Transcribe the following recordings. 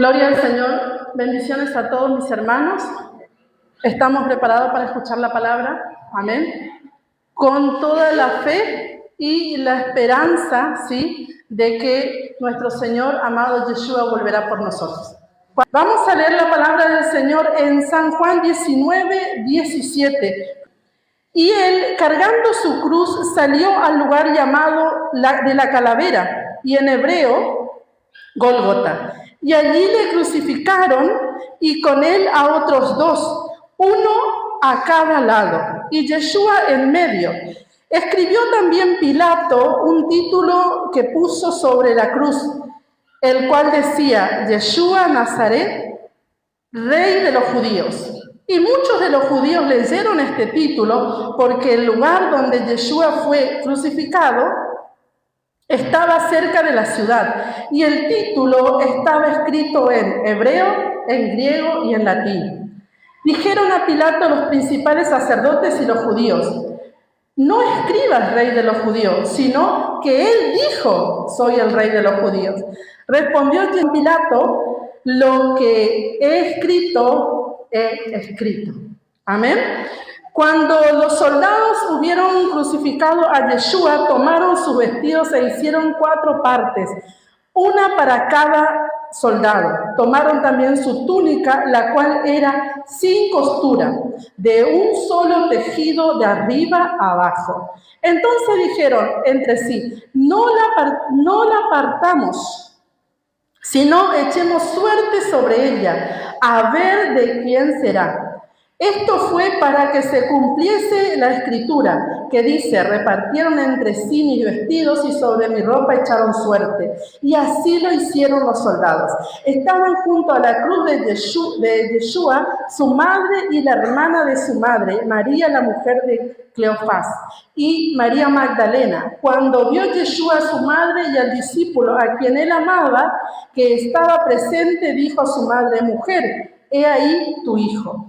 Gloria al Señor, bendiciones a todos mis hermanos. Estamos preparados para escuchar la palabra, amén, con toda la fe y la esperanza, ¿sí?, de que nuestro Señor amado Yeshua volverá por nosotros. Vamos a leer la palabra del Señor en San Juan 19, 17. Y él, cargando su cruz, salió al lugar llamado de la calavera, y en hebreo, Gólgota. Y allí le crucificaron, y con él a otros dos, uno a cada lado, y Yeshua en medio. Escribió también Pilato un título que puso sobre la cruz, el cual decía: Yeshua Nazaret, Rey de los judíos. Y muchos de los judíos leyeron este título porque el lugar donde Yeshua fue crucificado estaba cerca de la ciudad, y el título estaba escrito en hebreo, en griego y en latín. Dijeron a Pilato los principales sacerdotes y los judíos: no escribas Rey de los judíos, sino que él dijo: soy el Rey de los judíos. Respondió Pilato: lo que he escrito, he escrito. Amén. Cuando los soldados hubieron crucificado a Yeshua, tomaron sus vestidos e hicieron 4 partes, una para cada soldado. Tomaron también su túnica, la cual era sin costura, de un solo tejido de arriba a abajo. Entonces dijeron entre sí: no la partamos, sino echemos suerte sobre ella, a ver de quién será. Esto fue para que se cumpliese la escritura, que dice: repartieron entre sí mis vestidos y sobre mi ropa echaron suerte. Y así lo hicieron los soldados. Estaban junto a la cruz de Yeshua, su madre y la hermana de su madre, María, la mujer de Cleofás, y María Magdalena. Cuando vio Yeshua a su madre y al discípulo a quien él amaba, que estaba presente, dijo a su madre: mujer, he ahí tu hijo.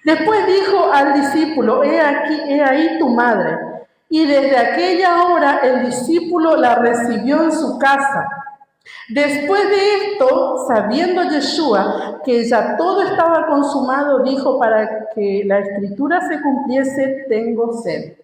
Después dijo al discípulo: he ahí tu madre. Y desde aquella hora el discípulo la recibió en su casa. Después de esto, sabiendo Yeshua que ya todo estaba consumado, dijo: para que la escritura se cumpliese, tengo sed.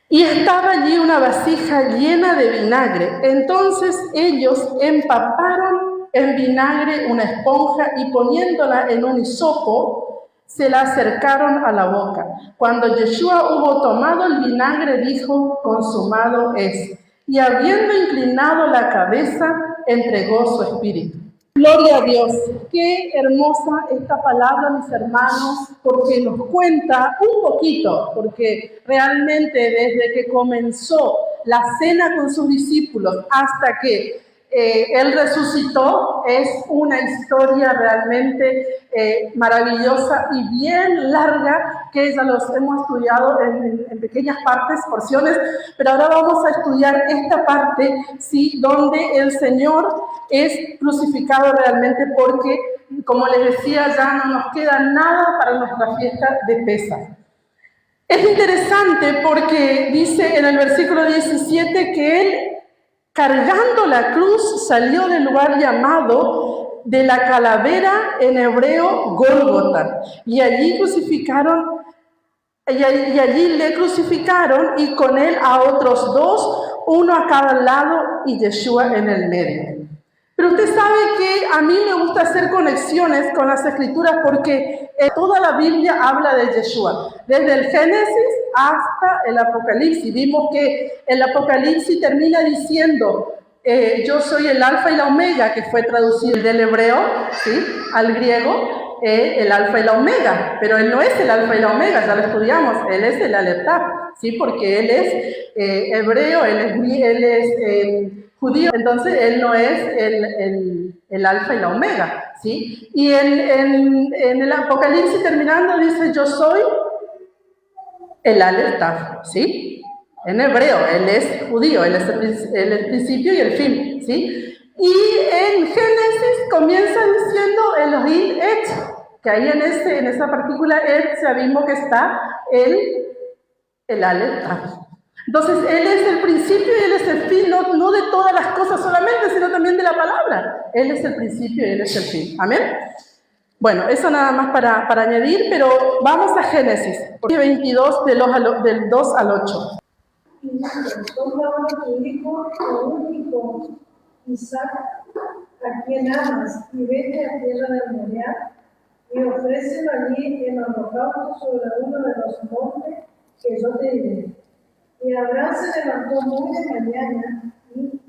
Y estaba allí una vasija llena de vinagre. Entonces ellos empaparon en vinagre una esponja y poniéndola en un hisopo, se la acercaron a la boca. Cuando Yeshua hubo tomado el vinagre, dijo: consumado es. Y habiendo inclinado la cabeza, entregó su espíritu. Gloria a Dios. Qué hermosa esta palabra, mis hermanos, porque nos cuenta un poquito, porque realmente desde que comenzó la cena con sus discípulos hasta que él resucitó, es una historia realmente maravillosa y bien larga, que ya los hemos estudiado en pequeñas partes, porciones, pero ahora vamos a estudiar esta parte, ¿sí?, donde el Señor es crucificado realmente, porque, como les decía, ya no nos queda nada para nuestra fiesta de Pesaj. Es interesante porque dice en el versículo 17 que él, cargando la cruz, salió del lugar llamado de la calavera, en hebreo Gólgota, y allí le crucificaron, y con él a otros dos, uno a cada lado y Yeshua en el medio. Pero usted sabe que a mí me gusta hacer conexiones con las Escrituras, porque toda la Biblia habla de Yeshua, desde el Génesis hasta el Apocalipsis. Vimos que el Apocalipsis termina diciendo: yo soy el Alfa y la Omega, que fue traducido del hebreo, ¿sí?, al griego, el Alfa y la Omega. Pero él no es el Alfa y la Omega, ya lo estudiamos, él es el Aleph Taf, ¿sí?, porque él es hebreo, él es judío, entonces él no es el Alfa y la Omega, ¿sí? Y en el Apocalipsis terminando dice: yo soy el Aleph Taf, ¿sí? En hebreo, él es judío, él es el principio y el fin, ¿sí? Y en Génesis comienza diciendo Elohim et, que ahí en esa partícula et ya vimos que está el Aleph Taf. Entonces, Él es el principio y Él es el fin, no de todas las cosas solamente, sino también de la palabra. Él es el principio y Él es el fin. Amén. Bueno, eso nada más para añadir, pero vamos a Génesis, 22, del 2 al 8. Y dice, toma ahora tu hijo, tu único Isaac, a quien amas, y vete a tierra de Moriah, y ofrécelo allí en holocausto sobre uno de los montes que yo te diré. Y Abraham se levantó muy de mañana y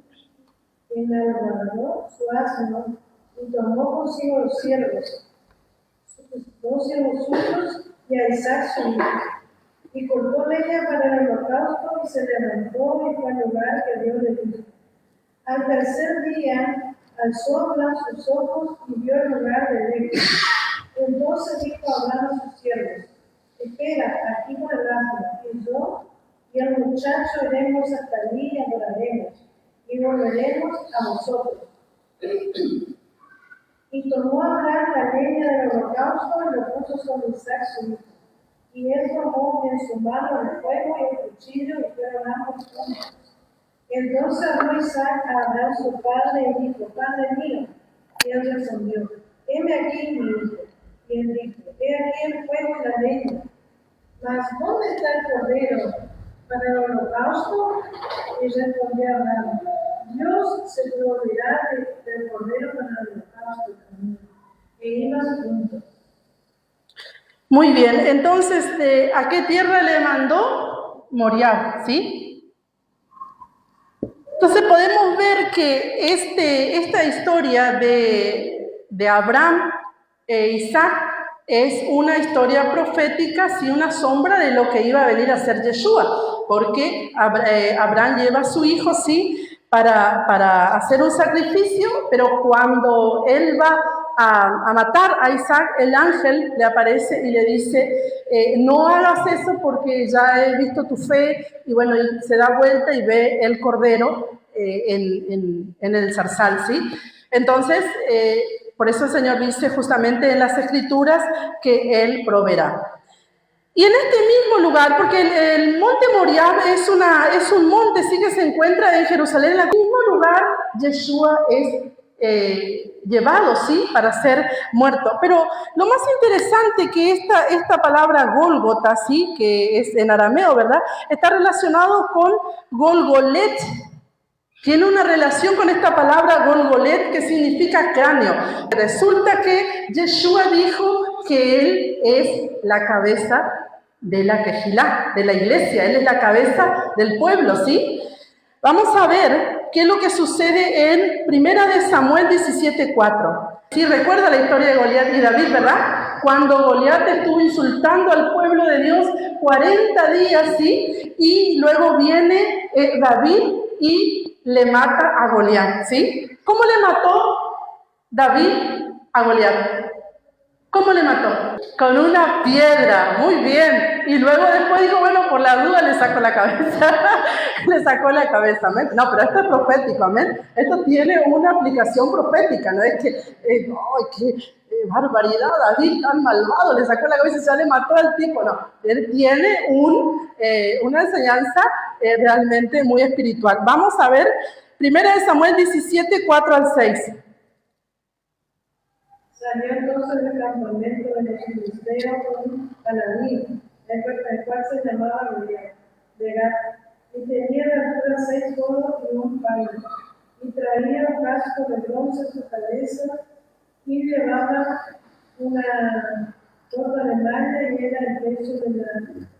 enalbardó su asno y tomó consigo los siervos, dos siervos suyos y a Isaac su hijo. Y cortó leña para el holocausto y se levantó y fue al lugar que Dios le dijo. Al tercer día alzó Abraham sus ojos y vio el lugar de lejos. Entonces dijo Abraham a sus siervos: espera aquí con el asno, y yo y el muchacho iremos hasta allí y adoraremos, y volveremos a vosotros. Y tomó Abraham la leña del holocausto y lo puso sobre Isaac su hijo. Y él tomó en su mano el fuego y el cuchillo y fueron ambos juntos. Entonces habló Isaac a Abraham su padre y dijo: Padre mío. Y él respondió: heme aquí, mi hijo. Y él dijo: he aquí el fuego y la leña. Mas ¿dónde está el cordero para el holocausto? Y respondió Abraham: Dios se proveerá del cordero para el holocausto también. E iban juntos. Muy bien, entonces, ¿a qué tierra le mandó? Moriah, ¿sí? Entonces podemos ver que esta historia de Abraham e Isaac es una historia profética, sí, una sombra de lo que iba a venir a ser Yeshua, porque Abraham lleva a su hijo, sí, para hacer un sacrificio, pero cuando él va a matar a Isaac, el ángel le aparece y le dice: no hagas eso porque ya he visto tu fe. Y bueno, él se da vuelta y ve el cordero en el zarzal, ¿sí? Entonces, por eso el Señor dice justamente en las Escrituras que Él proveerá. Y en este mismo lugar, porque el monte Moriah es un monte, sí, que se encuentra en Jerusalén, en el mismo lugar Yeshua es llevado, sí, para ser muerto. Pero lo más interesante que esta palabra Gólgota, sí, que es en arameo, ¿verdad?, está relacionado con Golgolet. Tiene una relación con esta palabra Golgolet, que significa cráneo. Resulta que Yeshua dijo que Él es la cabeza de la Kejilá, de la iglesia. Él es la cabeza del pueblo, ¿sí? Vamos a ver qué es lo que sucede en 1 Samuel 17:4. Sí, recuerda la historia de Goliat y David, ¿verdad? Cuando Goliat estuvo insultando al pueblo de Dios 40 días, ¿sí? Y luego viene David y le mata a Goliat, ¿sí? ¿Cómo le mató David a Goliat? ¿Cómo le mató? Con una piedra, muy bien. Y luego después dijo, bueno, por la duda le sacó la cabeza. Le sacó la cabeza, ¿amén? No, pero esto es profético, ¿amén? Esto tiene una aplicación profética, no es que, ¡ay, qué barbaridad! David tan malvado, le sacó la cabeza y ya le mató al tipo. No, él tiene una enseñanza realmente muy espiritual. Vamos a ver 1 Samuel 17, 4 al 6. Salió entonces del campamento de los filisteos un paladín, el cual se llamaba Goliat, de Gat, y tenía de altura 6 codos y un palmo, y traía un casco de bronce en su cabeza, y llevaba una bota de malla, y era el peso de la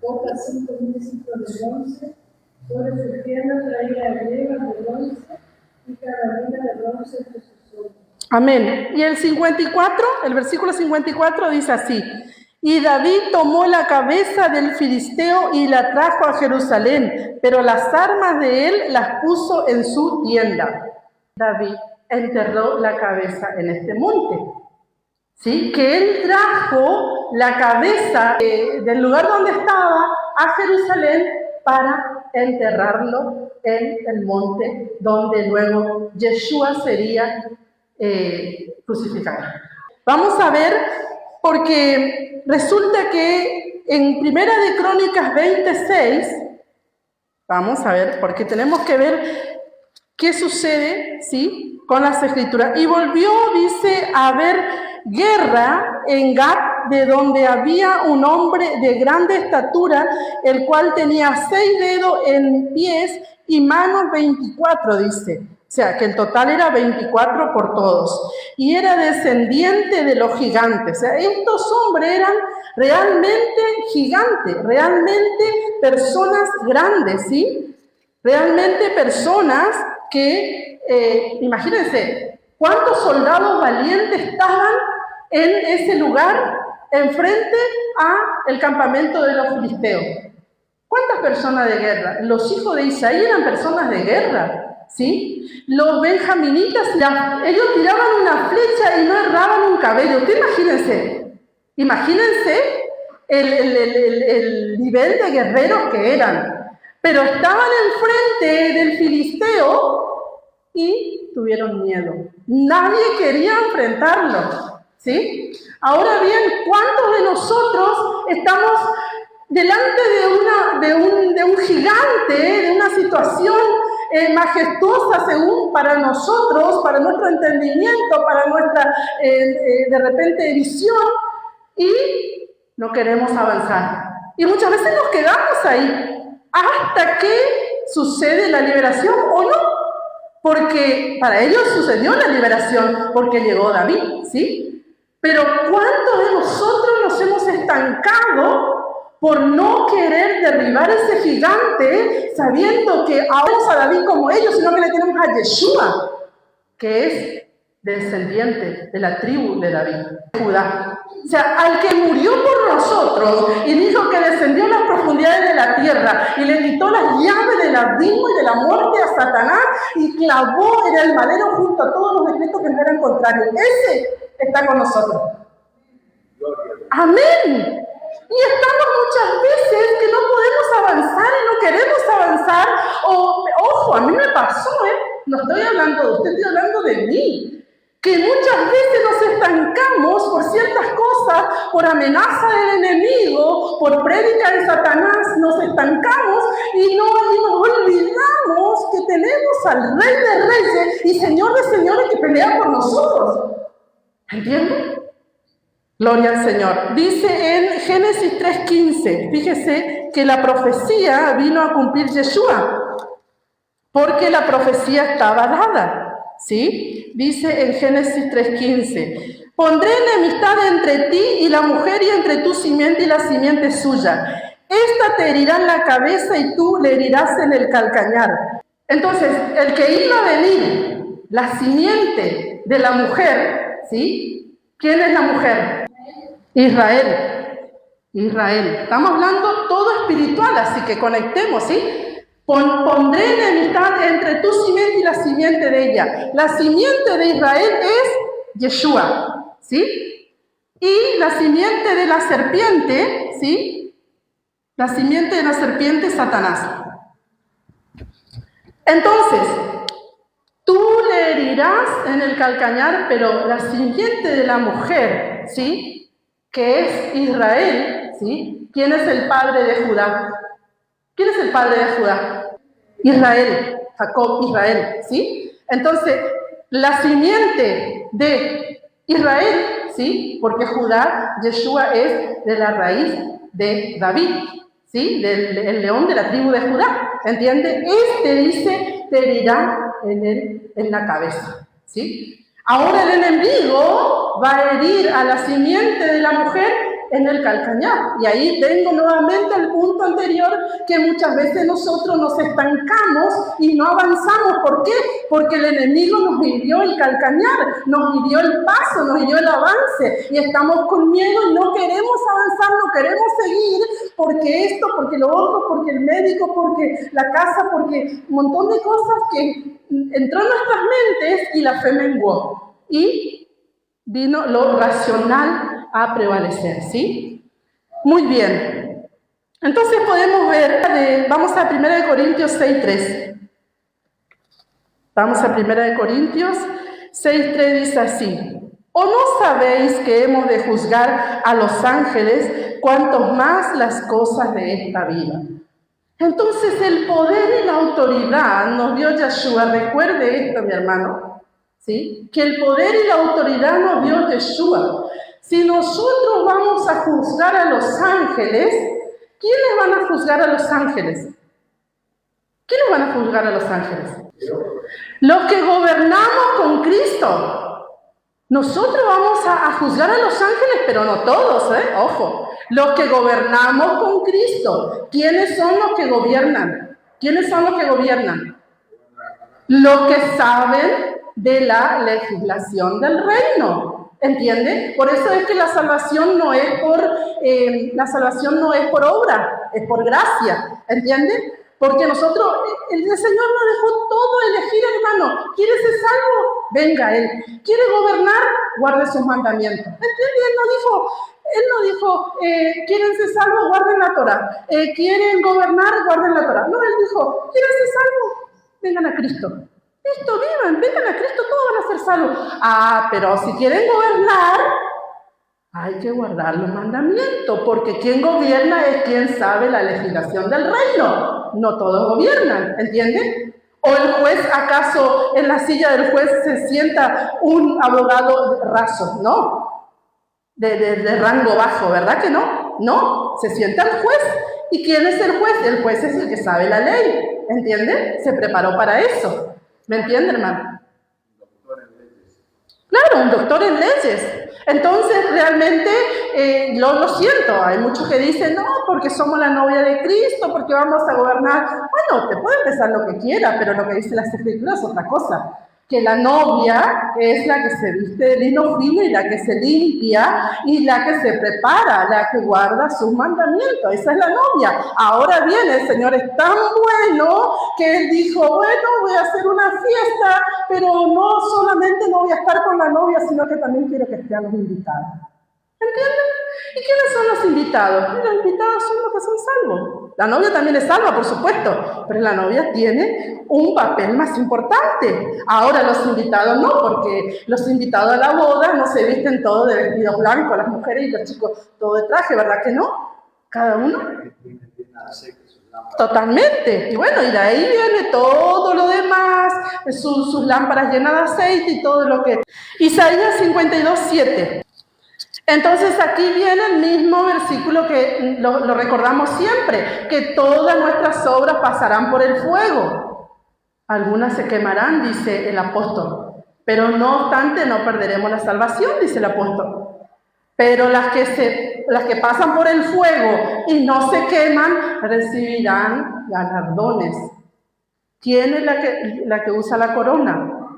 bota 5.000 ciclos de bronce. Sobre sus piernas traía grebas de bronce y carabina de bronce entre sus ojos. Amén. Y el versículo 54 dice así: y David tomó la cabeza del filisteo y la trajo a Jerusalén, pero las armas de él las puso en su tienda. David enterró la cabeza en este monte, ¿sí? Que él trajo la cabeza del lugar donde estaba a Jerusalén para enterrarlo en el monte donde luego Yeshua sería crucificado. Vamos a ver, porque resulta que en Primera de Crónicas 26, Vamos a ver, porque tenemos que ver qué sucede, ¿sí?, con las Escrituras. Y volvió, dice, a haber guerra en Gat, de donde había un hombre de grande estatura, el cual tenía 6 dedos en pies y manos 24, dice. O sea, que el total era 24 por todos. Y era descendiente de los gigantes. O sea, estos hombres eran realmente gigantes, realmente personas grandes, ¿sí? Realmente personas que, imagínense, ¿cuántos soldados valientes estaban en ese lugar enfrente al campamento de los filisteos? ¿Cuántas personas de guerra? Los hijos de Isaí eran personas de guerra, ¿sí? Los benjaminitas, ellos tiraban una flecha y no erraban un cabello. Usted imagínense el nivel de guerreros que eran. Pero estaban enfrente del filisteo y tuvieron miedo. Nadie quería enfrentarlo, ¿sí? Ahora bien, ¿cuántos de nosotros estamos delante de un gigante, de una situación majestuosa según para nosotros, para nuestro entendimiento, para nuestra, de repente, visión, y no queremos avanzar? Y muchas veces nos quedamos ahí hasta que sucede la liberación o no, porque para ellos sucedió la liberación porque llegó David, ¿sí? Pero ¿cuántos de nosotros nos hemos estancado por no querer derribar ese gigante, sabiendo que ahora a David como ellos, sino que le tenemos a Yeshua, que es descendiente de la tribu de David, Judá? O sea, al que murió por nosotros y dijo que descendió a las profundidades de la tierra y le quitó las llaves del abismo y de la muerte a Satanás y clavó en el madero junto a todos los decretos que no eran contrarios. Ese está con nosotros. Amén. Y estamos muchas veces que no podemos avanzar y no queremos avanzar. Ojo, a mí me pasó, no estoy hablando de usted, estoy hablando de mí. Que muchas veces nos estancamos por ciertas cosas, por amenaza del enemigo, por prédica de Satanás, nos estancamos y nos olvidamos que tenemos al Rey de Reyes y Señor de Señores que pelea por nosotros. ¿Entienden? Gloria al Señor. Dice en Génesis 3:15, fíjese que la profecía vino a cumplir Yeshua, porque la profecía estaba dada, ¿sí? Dice en Génesis 3:15, pondré enemistad entre ti y la mujer y entre tu simiente y la simiente suya. Esta te herirá en la cabeza y tú le herirás en el calcañar. Entonces, el que iba a venir, la simiente de la mujer, ¿sí? ¿Quién es la mujer? Israel. Estamos hablando todo espiritual, así que conectemos, ¿sí? Pondré enemistad entre tu simiente y la simiente de ella. La simiente de Israel es Yeshua, ¿sí? Y la simiente de la serpiente, ¿sí? La simiente de la serpiente es Satanás. Entonces, tú le herirás en el calcañar, pero la simiente de la mujer, ¿sí? Que es Israel, ¿sí? ¿Quién es el padre de Judá? ¿Quién es el padre de Judá? Israel, Jacob, Israel, ¿sí? Entonces, la simiente de Israel, ¿sí? Porque Judá, Yeshua es de la raíz de David, ¿sí? Del león de la tribu de Judá, ¿entiende? Este dice, te herirá en la cabeza, ¿sí? Ahora el enemigo va a herir a la simiente de la mujer en el calcañar. Y ahí tengo nuevamente el punto anterior, que muchas veces nosotros nos estancamos y no avanzamos. ¿Por qué? Porque el enemigo nos hirió el calcañar, nos hirió el paso, nos hirió el avance, y estamos con miedo y no queremos avanzar, no queremos seguir, porque esto, porque lo otro, porque el médico, porque la casa, porque un montón de cosas que entró en nuestras mentes y la fe menguó. Y vino lo racional a prevalecer, ¿sí? Muy bien. Entonces podemos ver, vamos a 1 Corintios 6:3. Vamos a 1 Corintios 6:3, dice así: ¿o no sabéis que hemos de juzgar a los ángeles, cuanto más las cosas de esta vida? Entonces el poder y la autoridad nos dio Yeshua. Recuerde esto, mi hermano, ¿sí? Que el poder y la autoridad nos dio Yeshua. Si nosotros vamos a juzgar a los ángeles, ¿quiénes van a juzgar a los ángeles? ¿Quiénes van a juzgar a los ángeles? Los que gobernamos con Cristo. Nosotros vamos a juzgar a los ángeles, pero no todos, ojo. Los que gobernamos con Cristo. ¿Quiénes son los que gobiernan? ¿Quiénes son los que gobiernan? Los que saben de la legislación del reino. ¿Entiende? Por eso es que la salvación no es por obra, es por gracia. ¿Entiende? Porque nosotros, el Señor nos dejó todo elegir, hermano. ¿Quiere ser salvo? Venga Él. ¿Quiere gobernar? Guarde sus mandamientos. ¿Entiende? Él no dijo, ¿quieren ser salvos? Guarden la Torah. ¿Quieren gobernar? Guarden la Torah. No, Él dijo, ¿quieren ser salvos? Vengan a Cristo. Listo, vengan a Cristo, todos van a ser salvos. Pero si quieren gobernar, hay que guardar los mandamientos, porque quien gobierna es quien sabe la legislación del reino. No todos gobiernan, ¿entienden? ¿O el juez, acaso en la silla del juez se sienta un abogado raso? No, de rango bajo, ¿verdad que no? No, se sienta el juez. ¿Y quién es el juez? El juez es el que sabe la ley, ¿entienden? Se preparó para eso. ¿Me entiende, hermano? Claro, un doctor en leyes. Entonces, realmente, lo siento, hay muchos que dicen, no, porque somos la novia de Cristo, porque vamos a gobernar. Bueno, te puede pensar lo que quiera, pero lo que dice las Escrituras es otra cosa. Que la novia es la que se viste de lino fino y la que se limpia y la que se prepara, la que guarda sus mandamientos. Esa es la novia. Ahora bien, el Señor es tan bueno que Él dijo, bueno, voy a hacer una fiesta, pero no solamente no voy a estar con la novia, sino que también quiero que estén los invitados. ¿Entienden? ¿Y quiénes son los invitados? Los invitados son los que son salvos. La novia también es salva, por supuesto, pero la novia tiene un papel más importante. Ahora los invitados no, porque los invitados a la boda no se visten todos de vestido blanco, las mujeres y los chicos todo de traje, ¿verdad que no? Cada uno. Totalmente. Y bueno, y de ahí viene todo lo demás, sus lámparas llenas de aceite y todo lo que... Isaías 52:7. Entonces aquí viene el mismo versículo que lo recordamos siempre, que todas nuestras obras pasarán por el fuego. Algunas se quemarán, dice el apóstol, pero no obstante no perderemos la salvación, dice el apóstol. Pero las que pasan por el fuego y no se queman recibirán galardones. ¿Quién es la que usa la corona?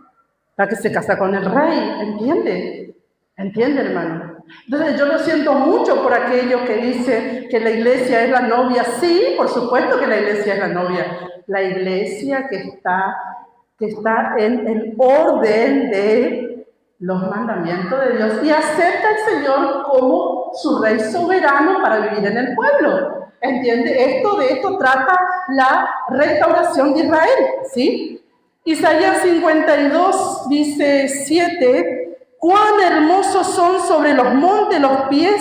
La que se casa con el rey, ¿entiende? ¿Entiende, hermano? Entonces yo lo siento mucho por aquellos que dicen que la iglesia es la novia. Sí, por supuesto que la iglesia es la novia. La iglesia que está en el orden de los mandamientos de Dios y acepta al Señor como su rey soberano para vivir en el pueblo. ¿Entiende? De esto trata la restauración de Israel, ¿sí? Isaías 52 dice 7. Cuán hermosos son sobre los montes los pies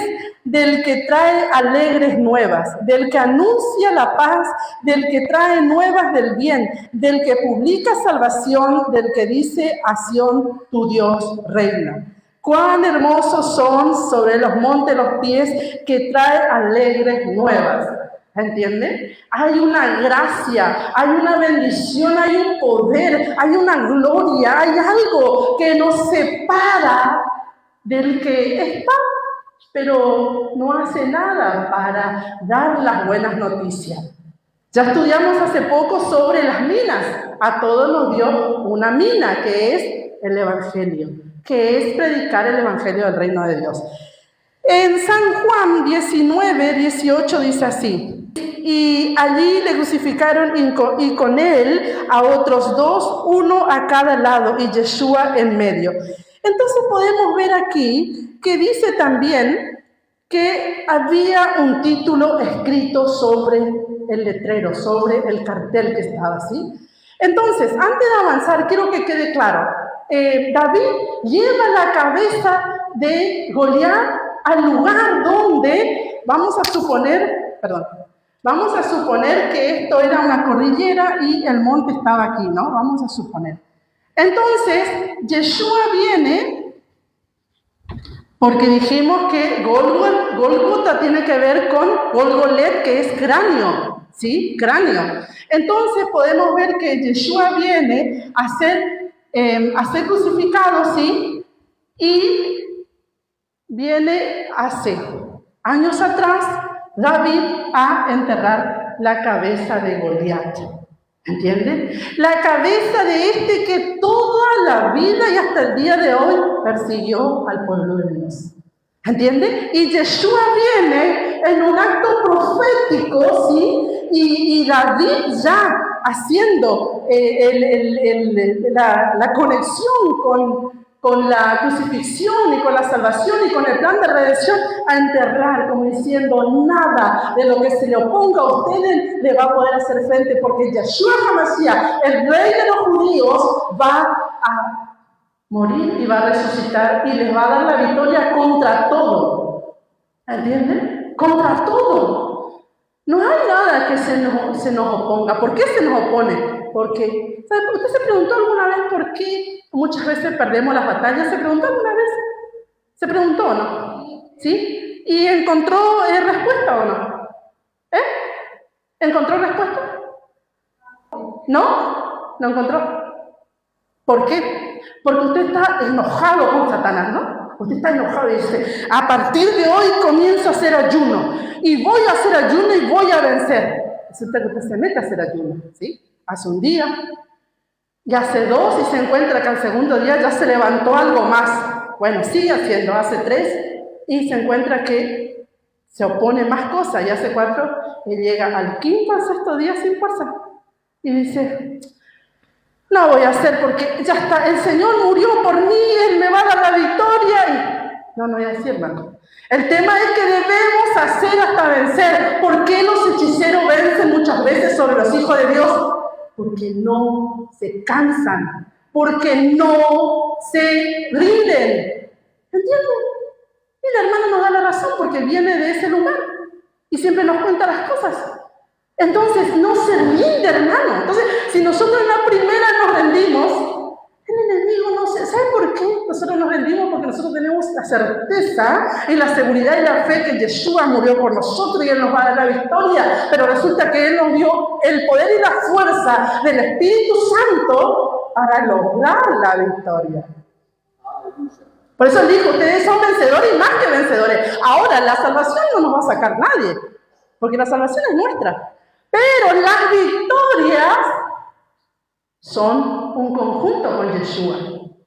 del que trae alegres nuevas, del que anuncia la paz, del que trae nuevas del bien, del que publica salvación, del que dice a Sión, tu Dios reina. Cuán hermosos son sobre los montes los pies que trae alegres nuevas. ¿Entiende? Hay una gracia, hay una bendición, hay un poder, hay una gloria, hay algo que nos separa del que está, pero no hace nada para dar las buenas noticias. Ya estudiamos hace poco sobre las minas. A todos nos dio una mina, que es el Evangelio, que es predicar el Evangelio del reino de Dios. En San Juan 19:18 dice así. Y allí le crucificaron y con él a otros dos, uno a cada lado y Yeshua en medio. Entonces podemos ver aquí que dice también que había un título escrito sobre el letrero, sobre el cartel que estaba así. Entonces, antes de avanzar, quiero que quede claro, David lleva la cabeza de Goliat al lugar donde, vamos a suponer, Vamos a suponer que esto era una cordillera y el monte estaba aquí, ¿no? Vamos a suponer. Entonces, Yeshua viene, porque dijimos que Golgota tiene que ver con Golgolet, que es cráneo, ¿sí? Cráneo. Entonces podemos ver que Yeshua viene a ser crucificado, ¿sí? Y viene hace años atrás David a enterrar la cabeza de Goliat. ¿Entienden? La cabeza de este que toda la vida y hasta el día de hoy persiguió al pueblo de Dios. ¿Entienden? Y Yeshua viene en un acto profético, ¿sí? Y David ya haciendo la conexión con la crucifixión y con la salvación y con el plan de redención, a enterrar, como diciendo, nada de lo que se le oponga a ustedes le va a poder hacer frente, porque Yeshua HaMashiach, el rey de los judíos, va a morir y va a resucitar y les va a dar la victoria contra todo. ¿Entienden? Contra todo. No hay nada que se nos oponga. ¿Por qué se nos opone? Porque, ¿sabe? ¿Usted se preguntó alguna vez por qué muchas veces perdemos las batallas? ¿Se preguntó alguna vez? ¿Se preguntó o no? ¿Sí? ¿Y encontró respuesta o no? ¿Encontró respuesta? ¿No? ¿No encontró? ¿Por qué? Porque usted está enojado con Satanás, ¿no? Usted está enojado y dice, a partir de hoy comienzo a hacer ayuno. Y voy a hacer ayuno y voy a vencer. Resulta que usted se mete a hacer ayuno, ¿sí? Hace un día, y hace 2 y se encuentra que al segundo día ya se levantó algo más. Bueno, sigue haciendo, hace 3 y se encuentra que se opone más cosas. Y hace 4 y llega al 5º, al 6º día sin fuerza. Y dice, no voy a hacer porque ya está, el Señor murió por mí, Él me va a dar la victoria. Y no voy a decir, hermano. El tema es que debemos hacer hasta vencer. ¿Por qué los hechiceros vencen muchas veces sobre los hijos de Dios? Porque no se cansan, porque no se rinden. ¿Entienden? Y la hermana nos da la razón porque viene de ese lugar y siempre nos cuenta las cosas. Entonces, no se rinde, hermano. Entonces, si nosotros en la primera nos rendimos, el enemigo no se... ¿Sabe por qué nosotros nos rendimos? Porque nosotros tenemos la certeza y la seguridad y la fe que Yeshua murió por nosotros y Él nos va a dar la victoria. Pero resulta que Él nos dio el poder y la fuerza del Espíritu Santo para lograr la victoria. Por eso Él dijo, ustedes son vencedores y más que vencedores. Ahora, la salvación no nos va a sacar nadie, porque la salvación es nuestra. Pero las victorias son un conjunto con Yeshua.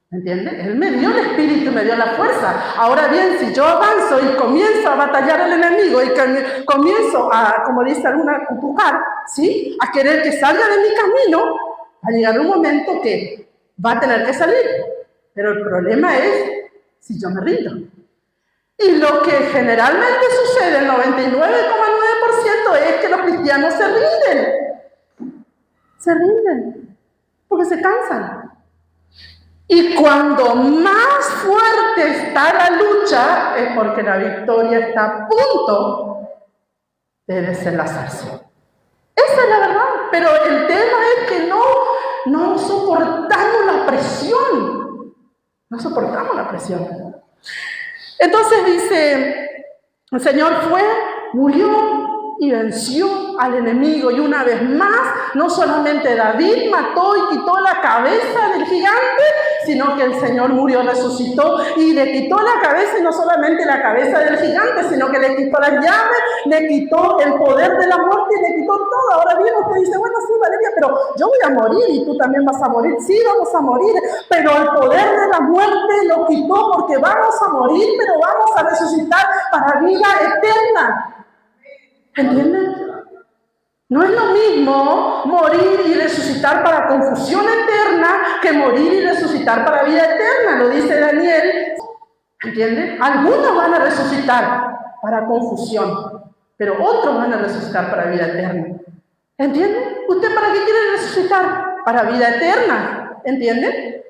¿Entiendes? Él me dio el espíritu, me dio la fuerza. Ahora bien, si yo avanzo y comienzo a batallar al enemigo y comienzo a, como dice alguna, empujar, ¿sí? A querer que salga de mi camino, va a llegar un momento que va a tener que salir. Pero el problema es si yo me rindo. Y lo que generalmente sucede, el 99,9% es que los cristianos se rinden. Se rinden, porque se cansan. Y cuando más fuerte está la lucha, es porque la victoria está a punto de desenlazarse. Esa es la verdad. Pero el tema es que no soportamos la presión. No soportamos la presión. Entonces dice, el Señor murió y venció al enemigo. Y una vez más, no solamente David mató y quitó la cabeza del gigante, sino que el Señor murió, resucitó y le quitó la cabeza, y no solamente la cabeza del gigante, sino que le quitó las llaves, le quitó el poder de la muerte y le quitó todo. Ahora bien, usted dice, bueno, sí, Valeria, pero yo voy a morir y tú también vas a morir. Sí, vamos a morir, pero el poder de la muerte lo quitó, porque vamos a morir, pero vamos a resucitar para vida eterna. ¿Entienden? No es lo mismo morir y resucitar para confusión eterna que morir y resucitar para vida eterna, lo dice Daniel. ¿Entienden? Algunos van a resucitar para confusión, pero otros van a resucitar para vida eterna. ¿Entienden? ¿Usted para qué quiere resucitar? Para vida eterna. ¿Entienden?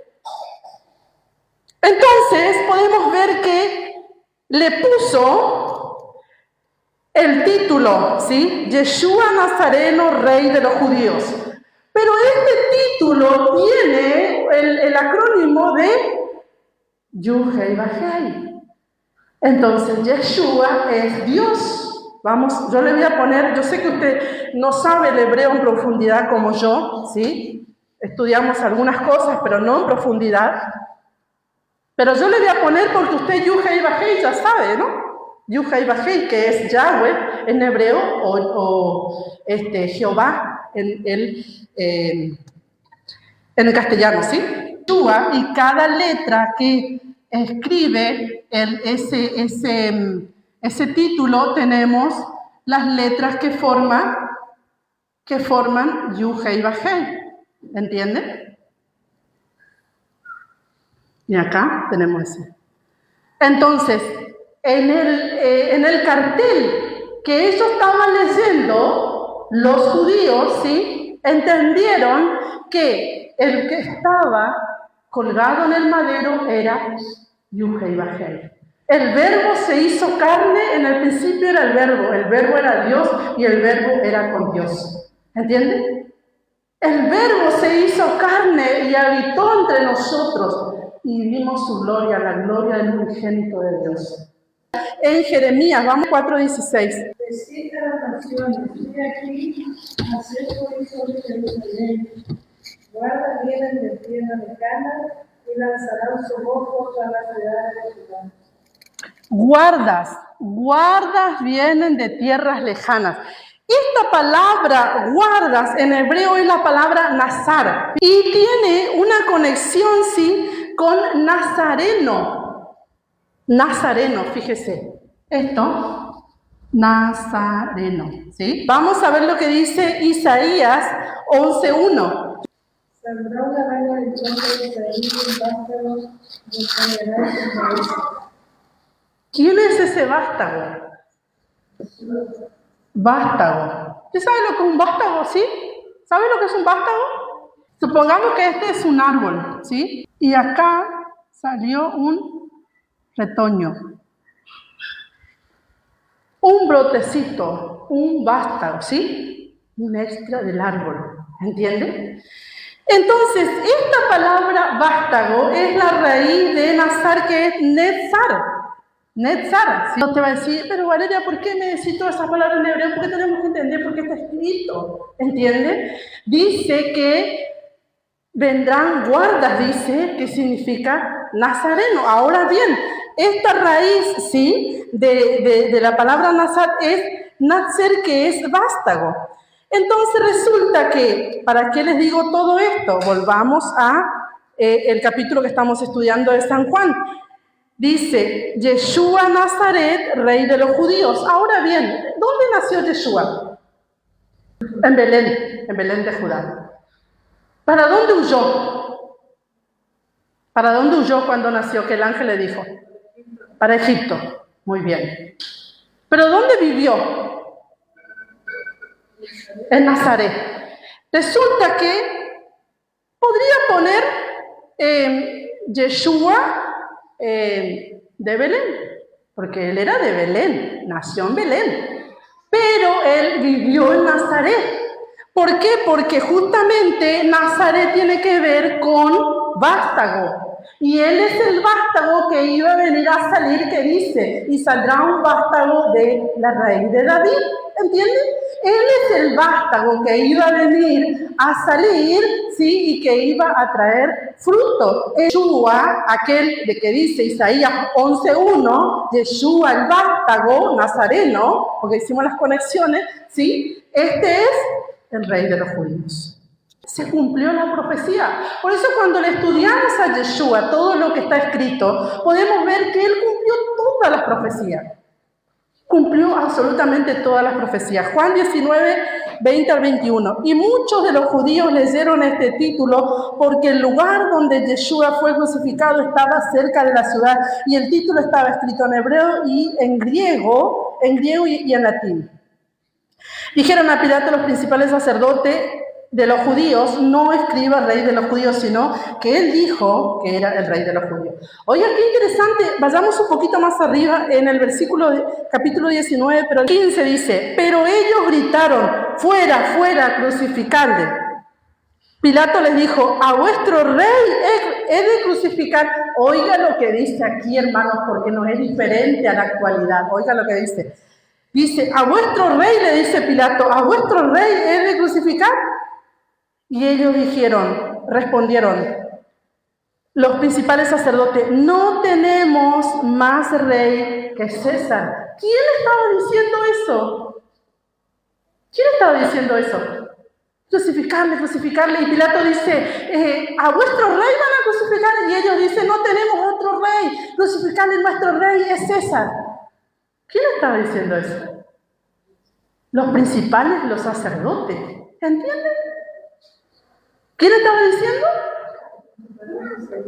Entonces podemos ver que le puso el título, ¿sí? Yeshua Nazareno, Rey de los Judíos. Pero este título tiene el acrónimo de Yud-Heh-Vah-Heh. Entonces, Yeshua es Dios. Vamos, yo le voy a poner, yo sé que usted no sabe el hebreo en profundidad como yo, ¿sí? Estudiamos algunas cosas, pero no en profundidad. Pero yo le voy a poner porque usted Yud-Heh-Vah-Heh ya sabe, ¿no? Yud-Heh-Vah-Heh, que es Yahweh en hebreo o Jehová en el castellano, ¿sí? Yeshua, y cada letra que escribe ese título, tenemos las letras que forman Yud-Heh-Vah-Heh. ¿Entienden? Y acá tenemos ese. Entonces, en el cartel que ellos estaban leyendo, los judíos, ¿sí? Entendieron que el que estaba colgado en el madero era Yud-Heh-Vah-Heh. El verbo se hizo carne, en el principio era el verbo era Dios y el verbo era con Dios. ¿Entienden? El verbo se hizo carne y habitó entre nosotros y vimos su gloria, la gloria del unigénito de Dios. En Jeremías, vamos 4:16. Decid a las naciones, he aquí, haced oír sobre Jerusalén. Guardas vienen de tierra lejana y lanzarán su voz contra las ciudades de Judá. Guardas vienen de tierras lejanas. Esta palabra guardas en hebreo es la palabra nazar y tiene una conexión, sí, con nazareno. Nazareno, fíjese. Esto, nazareno, ¿sí? Vamos a ver lo que dice Isaías 11:1. Saldrá una vaina del tronco de Isaí y un vástago desarrollará su raíz. ¿Quién es ese vástago? Vástago. ¿Usted sabe lo que es un vástago, sí? ¿Sabe lo que es un vástago? Supongamos que este es un árbol, ¿sí? Y acá salió un retoño. Un brotecito, un vástago, ¿sí? Un extra del árbol, ¿entiende? Entonces, esta palabra vástago es la raíz de nazar, que es netzar. Netzar. ¿Sí? Usted va a decir, pero Valeria, ¿por qué necesito esas palabras en hebreo? Porque tenemos que entender por qué está escrito, ¿entiende? Dice que vendrán guardas, dice, que significa nazareno. Ahora bien, esta raíz, ¿sí?, de la palabra nazar es nacer, que es vástago. Entonces resulta que, ¿para qué les digo todo esto? Volvamos a el capítulo que estamos estudiando de San Juan. Dice, Yeshua Nazaret, Rey de los Judíos. Ahora bien, ¿dónde nació Yeshua? En Belén de Judá. ¿Para dónde huyó? ¿Para dónde huyó cuando nació? Que el ángel le dijo. Para Egipto. Muy bien. ¿Pero dónde vivió? En Nazaret. Resulta que podría poner Yeshua de Belén, porque él era de Belén, nació en Belén, pero él vivió en Nazaret. ¿Por qué? Porque justamente Nazaret tiene que ver con vástago. Y él es el vástago que iba a venir a salir, que dice, y saldrá un vástago de la raíz de David. ¿Entienden? Él es el vástago que iba a venir a salir, ¿sí? Y que iba a traer fruto. Yeshua, aquel de que dice Isaías 11:1, Yeshua el vástago nazareno, porque hicimos las conexiones, ¿sí? Este es el Rey de los Judíos. Se cumplió la profecía. Por eso cuando le estudiamos a Yeshua, todo lo que está escrito, podemos ver que él cumplió todas las profecías. Cumplió absolutamente todas las profecías. Juan 19, 20 al 21. Y muchos de los judíos leyeron este título porque el lugar donde Yeshua fue crucificado estaba cerca de la ciudad y el título estaba escrito en hebreo y en griego y en latín. Dijeron a Pilato los principales sacerdotes de los judíos, no escriba rey de los judíos, sino que él dijo que era el rey de los judíos. Oiga, qué interesante. Vayamos un poquito más arriba en el capítulo 19, pero el 15 dice, pero ellos gritaron, fuera, fuera, crucificadle. Pilato les dijo, a vuestro rey he de crucificar. Oiga lo que dice aquí, hermanos, porque no es diferente a la actualidad. Oiga lo que dice. Dice, a vuestro rey, le dice Pilato, a vuestro rey he de crucificar. Y ellos respondieron, los principales sacerdotes, no tenemos más rey que César. ¿Quién estaba diciendo eso? ¿Quién estaba diciendo eso? Crucificarle, crucificarle. Y Pilato dice, a vuestro rey van a crucificar. Y ellos dicen, no tenemos otro rey. Crucificarle, nuestro rey es César. ¿Quién estaba diciendo eso? Los principales, los sacerdotes. ¿Entienden? ¿Quién estaba diciendo?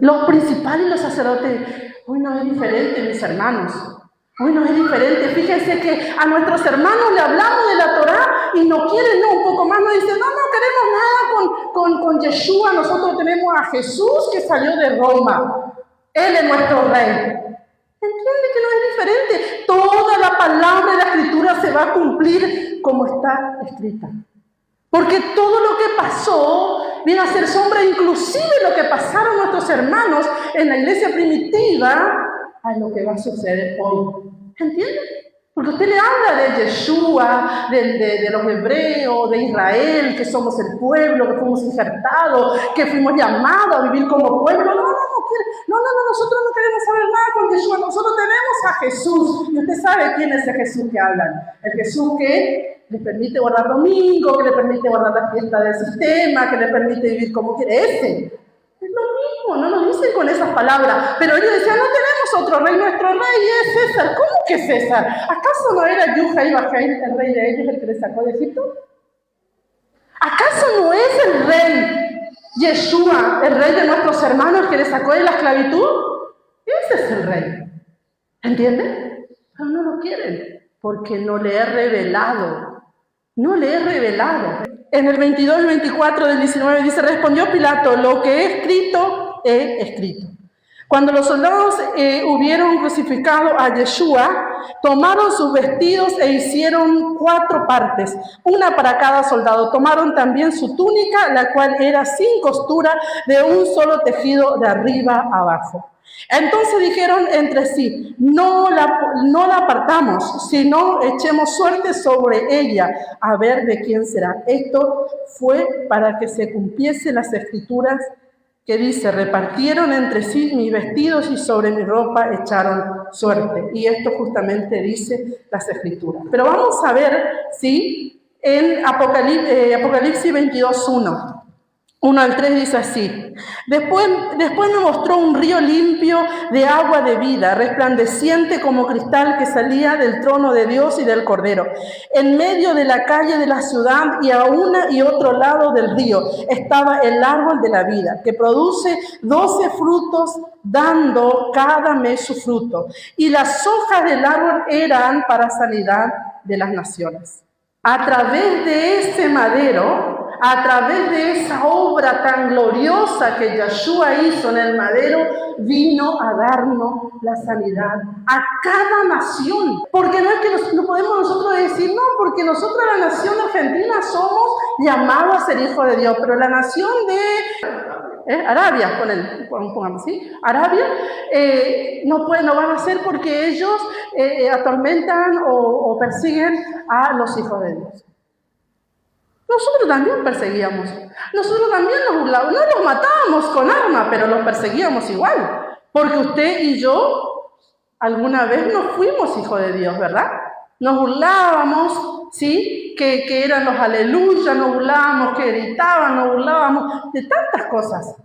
Los principales y los sacerdotes. Uy, no es diferente, mis hermanos. Uy, no es diferente. Fíjense que a nuestros hermanos le hablamos de la Torá y no quieren, un poco más, nos dicen, no queremos nada con Yeshua. Nosotros tenemos a Jesús que salió de Roma. Él es nuestro rey. ¿Entiende que no es diferente? Toda la palabra de la Escritura se va a cumplir como está escrita. Porque todo lo que pasó viene a ser sombra, inclusive lo que pasaron nuestros hermanos en la iglesia primitiva, a lo que va a suceder hoy. ¿Entienden? Porque usted le habla de Yeshua, de los hebreos, de Israel, que somos el pueblo, que fuimos injertados, que fuimos llamados a vivir como pueblo. No, nosotros no queremos saber nada con Yeshua. Nosotros tenemos a Jesús. Y usted sabe quién es el Jesús que hablan. El Jesús que le permite guardar domingo, que le permite guardar la fiesta del sistema, que le permite vivir como quiere. Ese. Es lo mismo, no nos dicen con esas palabras. Pero ellos decían, no tenemos otro rey, nuestro rey es César. ¿Cómo que César? ¿Acaso no era Yuja y Bajail, el rey de ellos, el que les sacó de Egipto? ¿Acaso no es el rey Yeshua, el rey de nuestros hermanos que les sacó de la esclavitud? Ese es el rey. ¿Entienden? Pero no lo quieren, porque no le he revelado. No le he revelado. En el 22 y 24 del 19 dice, respondió Pilato, lo que he escrito. Cuando los soldados hubieron crucificado a Yeshua, tomaron sus vestidos e hicieron 4 partes, una para cada soldado. Tomaron también su túnica, la cual era sin costura, de un solo tejido de arriba a abajo. Entonces dijeron entre sí, no la apartamos, sino echemos suerte sobre ella, a ver de quién será. Esto fue para que se cumpliesen las escrituras que dice, repartieron entre sí mis vestidos y sobre mi ropa echaron suerte. Y esto justamente dice las escrituras. Pero vamos a ver, ¿sí? En Apocalipsis 22:1. 1 al 3 dice así, después me mostró un río limpio de agua de vida, resplandeciente como cristal que salía del trono de Dios y del Cordero. En medio de la calle de la ciudad y a una y otro lado del río estaba el árbol de la vida, que produce 12 frutos, dando cada mes su fruto. Y las hojas del árbol eran para sanidad de las naciones. A través de ese madero, a través de esa obra tan gloriosa que Yeshua hizo en el madero, vino a darnos la sanidad a cada nación. Porque no es que no podemos nosotros decir, no, porque nosotros la nación argentina somos llamados a ser hijos de Dios, pero la nación de Arabia, pongamos así, Arabia, no van a ser porque ellos atormentan o persiguen a los hijos de Dios. Nosotros también perseguíamos, nosotros también nos burlábamos, no los matábamos con arma, pero los perseguíamos igual, porque usted y yo alguna vez nos fuimos hijos de Dios, ¿verdad? Nos burlábamos, ¿sí? Que eran los aleluya, nos burlábamos, que gritaban, nos burlábamos de tantas cosas.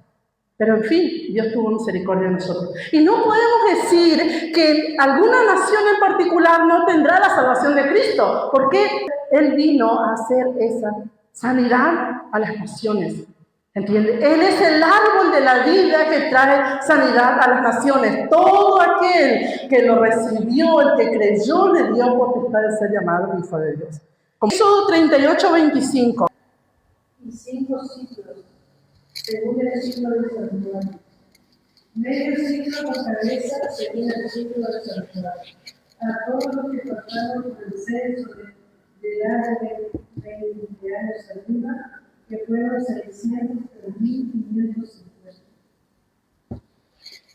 Pero en fin, Dios tuvo misericordia de nosotros. Y no podemos decir que alguna nación en particular no tendrá la salvación de Cristo, porque Él vino a hacer esa sanidad a las naciones. ¿Entiende? Él es el árbol de la vida que trae sanidad a las naciones. Todo aquel que lo recibió, el que creyó, le dio potestad de ser llamado hijo de Dios. Éxodo 38:25. Y 5 ciclos, según el signo de Santiago. Medio ciclo con cabeza según el ciclo del santuario. A todos los que pasaron por el censo de edad de 20 años arriba, que fueron 603.550.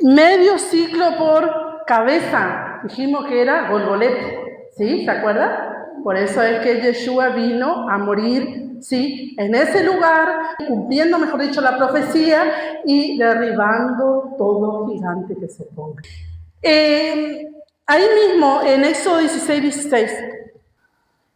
Medio ciclo por cabeza. Dijimos que era Golgolet, ¿sí? ¿Se acuerdan? Por eso es que Yeshua vino a morir, ¿sí? En ese lugar, cumpliendo, mejor dicho, la profecía y derribando todo gigante que se ponga. Ahí mismo, en Éxodo 16.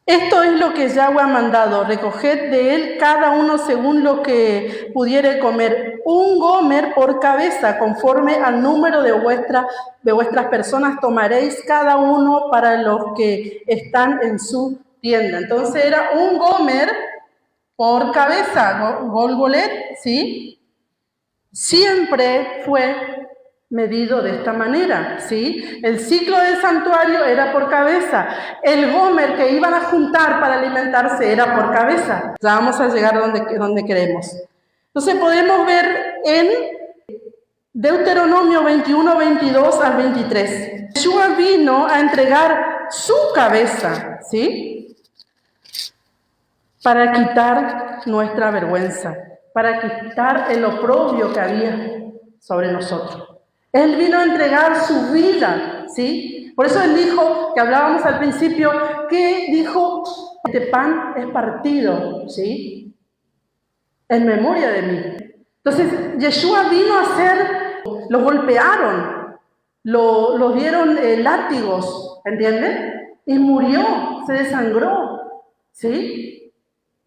Esto es lo que Yahweh ha mandado: recoged de él cada uno según lo que pudiere comer, un gomer por cabeza, conforme al número de vuestras personas tomaréis cada uno para los que están en su tienda. Entonces era un gomer por cabeza, Golgolet, ¿sí? Siempre fue medido de esta manera, ¿sí? El ciclo del santuario era por cabeza. El gomer que iban a juntar para alimentarse era por cabeza. Ya vamos a llegar donde queremos. Entonces podemos ver en Deuteronomio 21, 22 al 23. Yeshua vino a entregar su cabeza, ¿sí? Para quitar nuestra vergüenza, para quitar el oprobio que había sobre nosotros. Él vino a entregar su vida, ¿sí? Por eso él dijo, que hablábamos al principio, que dijo, este pan es partido, ¿sí? En memoria de mí. Entonces, Yeshua vino a hacer, lo golpearon, lo dieron látigos, ¿entienden? Y murió, se desangró, ¿sí?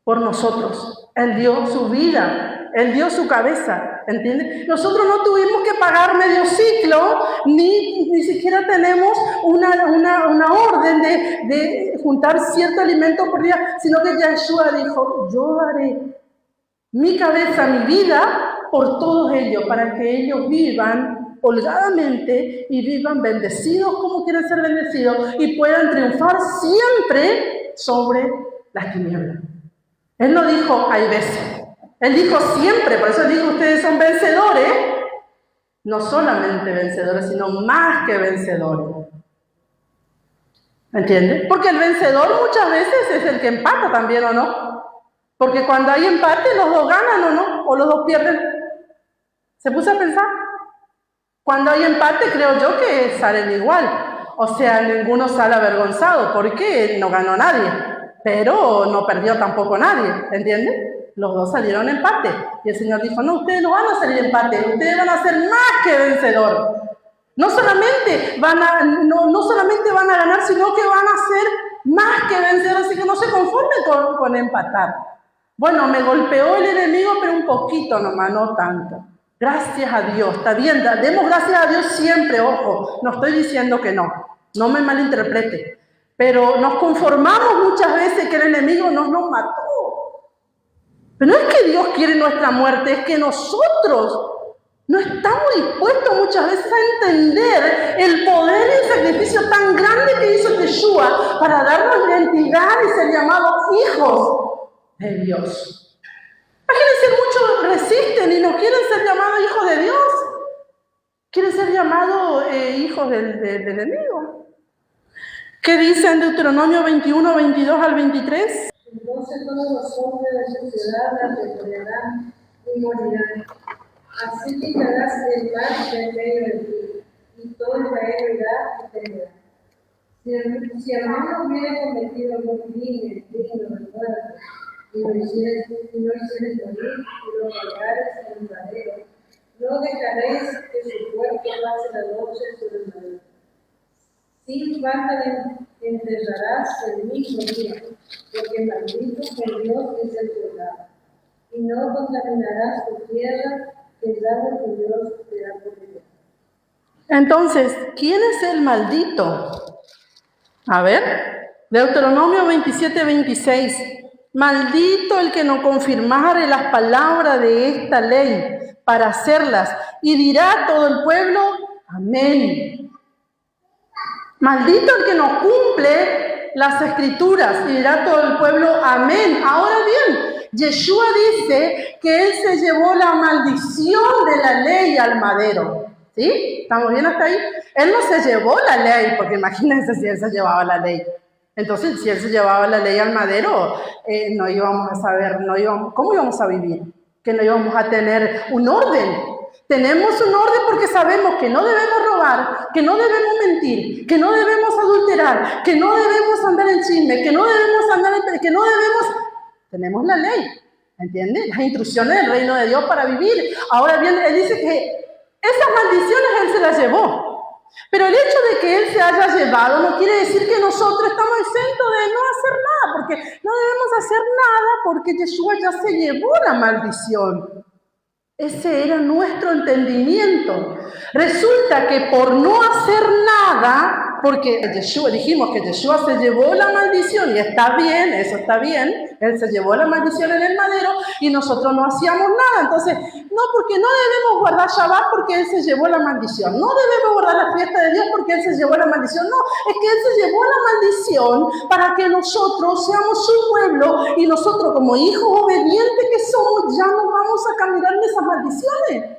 Por nosotros. Él dio su vida, él dio su cabeza. ¿Entiendes? Nosotros no tuvimos que pagar medio ciclo, ni siquiera tenemos una orden de juntar cierto alimento por día, sino que Yeshua dijo, yo daré mi cabeza, mi vida, por todos ellos, para que ellos vivan holgadamente y vivan bendecidos como quieren ser bendecidos y puedan triunfar siempre sobre las tinieblas. Él no dijo, hay veces. Él dijo siempre, por eso dijo, ustedes son vencedores, no solamente vencedores, sino más que vencedores. ¿Entiendes? Porque el vencedor muchas veces es el que empata también, ¿o no? Porque cuando hay empate, los dos ganan, ¿o no? O los dos pierden. ¿Se puso a pensar? Cuando hay empate, creo yo que salen igual. O sea, ninguno sale avergonzado, porque no ganó nadie, pero no perdió tampoco nadie, ¿entiendes? Los dos salieron empate. Y el Señor dijo, no, ustedes no van a salir empate, ustedes van a ser más que vencedor. No solamente van a ganar, sino que van a ser más que vencedor. Así que no se conformen con empatar. Bueno, me golpeó el enemigo, pero un poquito nomás, no tanto. Gracias a Dios, está bien, demos gracias a Dios siempre, ojo, no estoy diciendo que no me malinterprete. Pero nos conformamos muchas veces que el enemigo nos mató. Pero no es que Dios quiere nuestra muerte, es que nosotros no estamos dispuestos muchas veces a entender el poder y el sacrificio tan grande que hizo Yeshua para darnos identidad y ser llamados hijos de Dios. Imagínense, muchos resisten y no quieren ser llamados hijos de Dios. Quieren ser llamados hijos del enemigo. ¿Qué dice en Deuteronomio 21, 22 al 23? Entonces todos los hombres de su ciudad la recorrerán y morirán. Así quitarás el mal de medio de ti, y todo Israel oirá y temerá. Si alguno hubiera cometido algún crimen digno de muerte, y no hicieres morir, y lo colgares en el madero, no dejaréis que su cuerpo pase la noche sobre el madero. Sin falta enterrarás el mismo día, porque maldito por Dios es el pecado. Y no contaminarás tu tierra, que el agua tu Dios te da por Dios. Entonces, ¿quién es el maldito? A ver, Deuteronomio 27, 26. Maldito el que no confirmare las palabras de esta ley para hacerlas, y dirá todo el pueblo, amén. Maldito el que no cumple las escrituras, y dirá todo el pueblo, amén. Ahora bien, Yeshua dice que él se llevó la maldición de la ley al madero, ¿Sí? ¿Estamos bien hasta ahí? Él no se llevó la ley, porque imagínense si él se llevaba la ley. Entonces, si él se llevaba la ley al madero, no íbamos a saber, ¿cómo íbamos a vivir? Que no íbamos a tener un orden. Tenemos un orden porque sabemos que no debemos robar, que no debemos mentir, que no debemos adulterar, que no debemos andar en chisme, que no debemos andar en... que no debemos... Tenemos la ley, ¿entiendes? Las instrucciones del reino de Dios para vivir. Ahora bien, él dice que esas maldiciones él se las llevó. Pero el hecho de que él se haya llevado no quiere decir que nosotros estamos exentos de no hacer nada, porque no debemos hacer nada porque Yeshua ya se llevó la maldición. Ese era nuestro entendimiento. Resulta que por no hacer nada, porque Yeshua, dijimos que Yeshua se llevó la maldición, y está bien, eso está bien, él se llevó la maldición en el madero y nosotros no hacíamos nada. Entonces, no, porque no debemos guardar Shabbat porque él se llevó la maldición, no debemos guardar la fiesta de Dios porque él se llevó la maldición, no, es que él se llevó la maldición para que nosotros seamos su pueblo y nosotros como hijos obedientes que somos ya no vamos a caminar en esas maldiciones,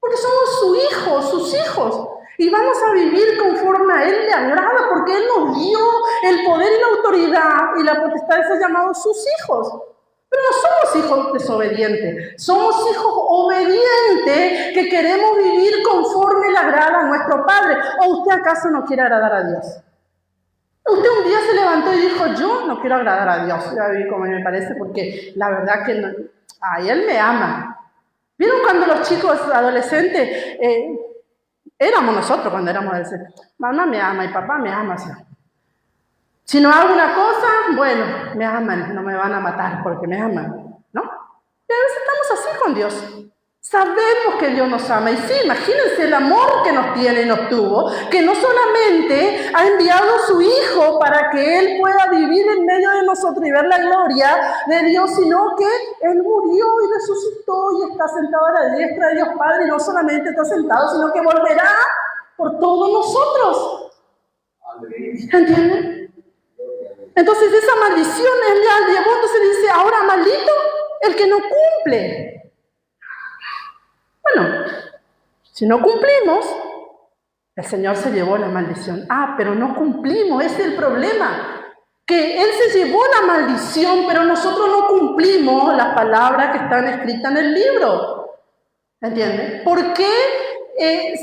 porque somos su hijo, sus hijos. Y vamos a vivir conforme a Él le agrada, porque Él nos dio el poder y la autoridad y la potestad de ser llamados sus hijos. Pero no somos hijos desobedientes, somos hijos obedientes que queremos vivir conforme le agrada a nuestro Padre. ¿O usted acaso no quiere agradar a Dios? Usted un día se levantó y dijo, yo no quiero agradar a Dios, ya vi como me parece, porque la verdad que no, ay, Él me ama. ¿Vieron cuando los chicos adolescentes... éramos nosotros cuando éramos adolescentes? Mamá me ama y papá me ama. ¿Sí? Si no hago una cosa, bueno, me aman, no me van a matar porque me aman, ¿no? Y a veces estamos así con Dios. Sabemos que Dios nos ama. Y sí, imagínense el amor que nos tiene y nos tuvo, que no solamente ha enviado a su Hijo para que Él pueda vivir en medio de nosotros y ver la gloria de Dios, sino que Él murió y resucitó y está sentado a la diestra de Dios Padre. Y no solamente está sentado, sino que volverá por todos nosotros. ¿Entienden? Entonces esa maldición Él ya llevó, entonces dice, ahora maldito el que no cumple. Bueno, si no cumplimos, el Señor se llevó la maldición. Ah, pero no cumplimos, ese es el problema. Que Él se llevó la maldición, pero nosotros no cumplimos las palabras que están escritas en el libro. ¿Entienden? ¿Por qué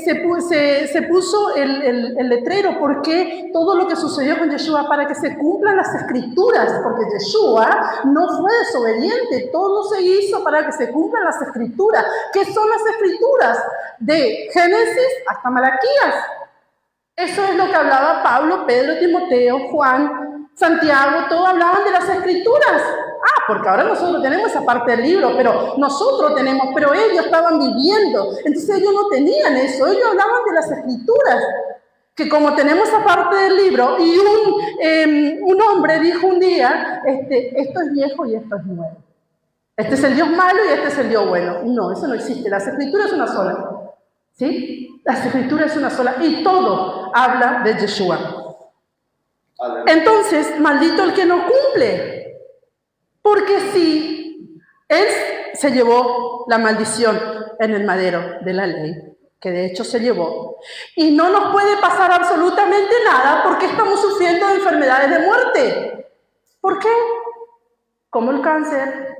se puso el letrero? ¿Por qué todo lo que sucedió con Yeshua? Para que se cumplan las escrituras, porque Yeshua no fue desobediente, todo se hizo para que se cumplan las escrituras. ¿Qué son las escrituras? De Génesis hasta Malaquías. Eso es lo que hablaba Pablo, Pedro, Timoteo, Juan, Santiago, todos hablaban de las escrituras. Ah, porque ahora nosotros tenemos esa parte del libro, pero nosotros tenemos, pero ellos estaban viviendo. Entonces ellos no tenían eso, ellos hablaban de las escrituras. Que como tenemos esa parte del libro, y un hombre dijo un día, esto es viejo y esto es nuevo. Este es el Dios malo y este es el Dios bueno. No, eso no existe. Las escrituras es una sola. ¿Sí? Las escrituras es una sola. Y todo habla de Yeshua. Entonces, maldito el que no cumple. Porque si Él se llevó la maldición en el madero de la ley, que de hecho se llevó, y no nos puede pasar absolutamente nada porque estamos sufriendo de enfermedades de muerte. ¿Por qué? Como el cáncer,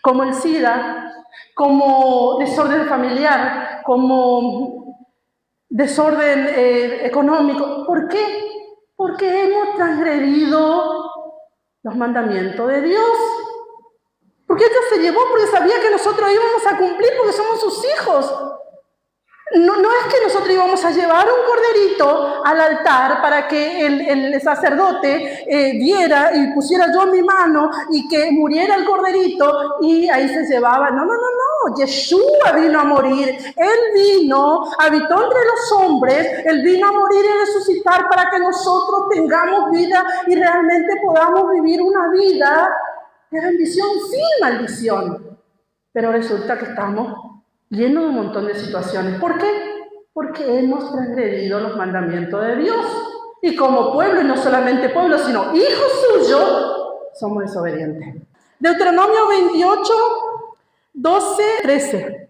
como el SIDA, como desorden familiar, como desorden económico. ¿Por qué? Porque hemos transgredido los mandamientos de Dios. Porque ella se llevó porque sabía que nosotros íbamos a cumplir porque somos sus hijos. No es que nosotros íbamos a llevar un corderito al altar para que el sacerdote viera y pusiera yo mi mano y que muriera el corderito y ahí se llevaba. No. Yeshua vino a morir. Él vino, habitó entre los hombres. Él vino a morir y resucitar para que nosotros tengamos vida y realmente podamos vivir una vida de bendición sin maldición. Pero resulta que estamos llenos de un montón de situaciones. ¿Por qué? Porque hemos transgredido los mandamientos de Dios. Y como pueblo, y no solamente pueblo, sino hijos suyos, somos desobedientes. Deuteronomio 28, 12, 13.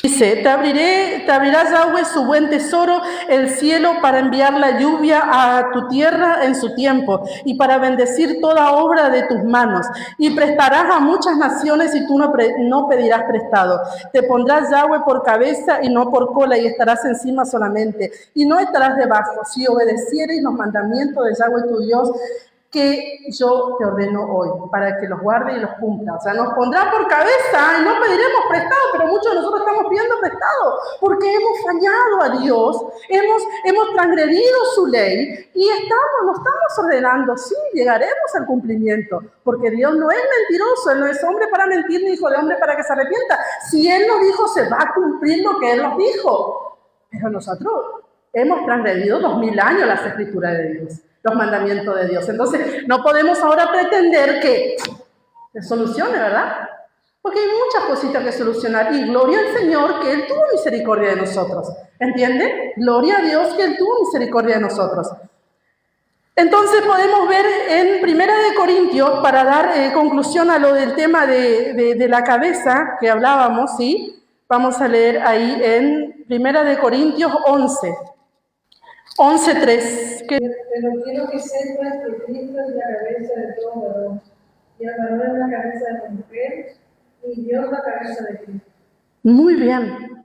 Dice, te abrirá Yahweh su buen tesoro, el cielo, para enviar la lluvia a tu tierra en su tiempo y para bendecir toda obra de tus manos. Y prestarás a muchas naciones y tú no pedirás prestado. Te pondrás Yahweh por cabeza y no por cola y estarás encima solamente. Y no estarás debajo, si obedecieres los mandamientos de Yahweh tu Dios, que yo te ordeno hoy, para que los guarde y los cumpla. O sea, nos pondrá por cabeza y no pediremos prestado, pero muchos de nosotros estamos pidiendo prestado porque hemos fallado a Dios, hemos transgredido su ley y nos estamos ordenando. Sí, llegaremos al cumplimiento, porque Dios no es mentiroso, Él no es hombre para mentir ni hijo de hombre para que se arrepienta. Si Él nos dijo, se va a cumplir lo que Él nos dijo. Pero nosotros hemos transgredido 2000 años las escrituras de Dios, los mandamientos de Dios. Entonces, no podemos ahora pretender que se solucione, ¿verdad? Porque hay muchas cositas que solucionar. Y gloria al Señor que Él tuvo misericordia de nosotros. ¿Entiende? Gloria a Dios que Él tuvo misericordia de nosotros. Entonces podemos ver en 1 Corintios, para dar conclusión a lo del tema de la cabeza que hablábamos, ¿sí? Vamos a leer ahí en 1 Corintios 11:3. Pero quiero que sepas que Cristo es la cabeza de todo varón, y el varón es la cabeza de la mujer, y Dios la cabeza de Cristo. Muy bien.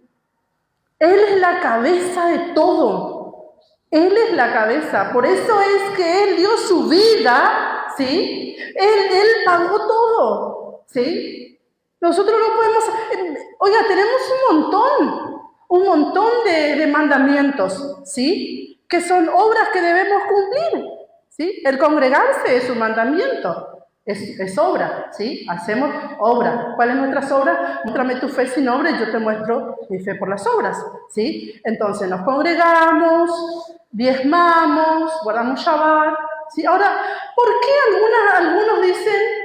Él es la cabeza de todo. Él es la cabeza. Por eso es que Él dio su vida, ¿sí? Él pagó todo, ¿sí? Nosotros no podemos... Oiga, tenemos un montón de mandamientos, ¿sí? Que son obras que debemos cumplir, ¿sí? El congregarse es un mandamiento. Es obra, ¿sí? Hacemos obra. ¿Cuál es nuestra obra? Muéstrame tu fe sin obra y yo te muestro mi fe por las obras, ¿sí? Entonces nos congregamos, diezmamos, guardamos Shabbat, ¿sí? Ahora, ¿por qué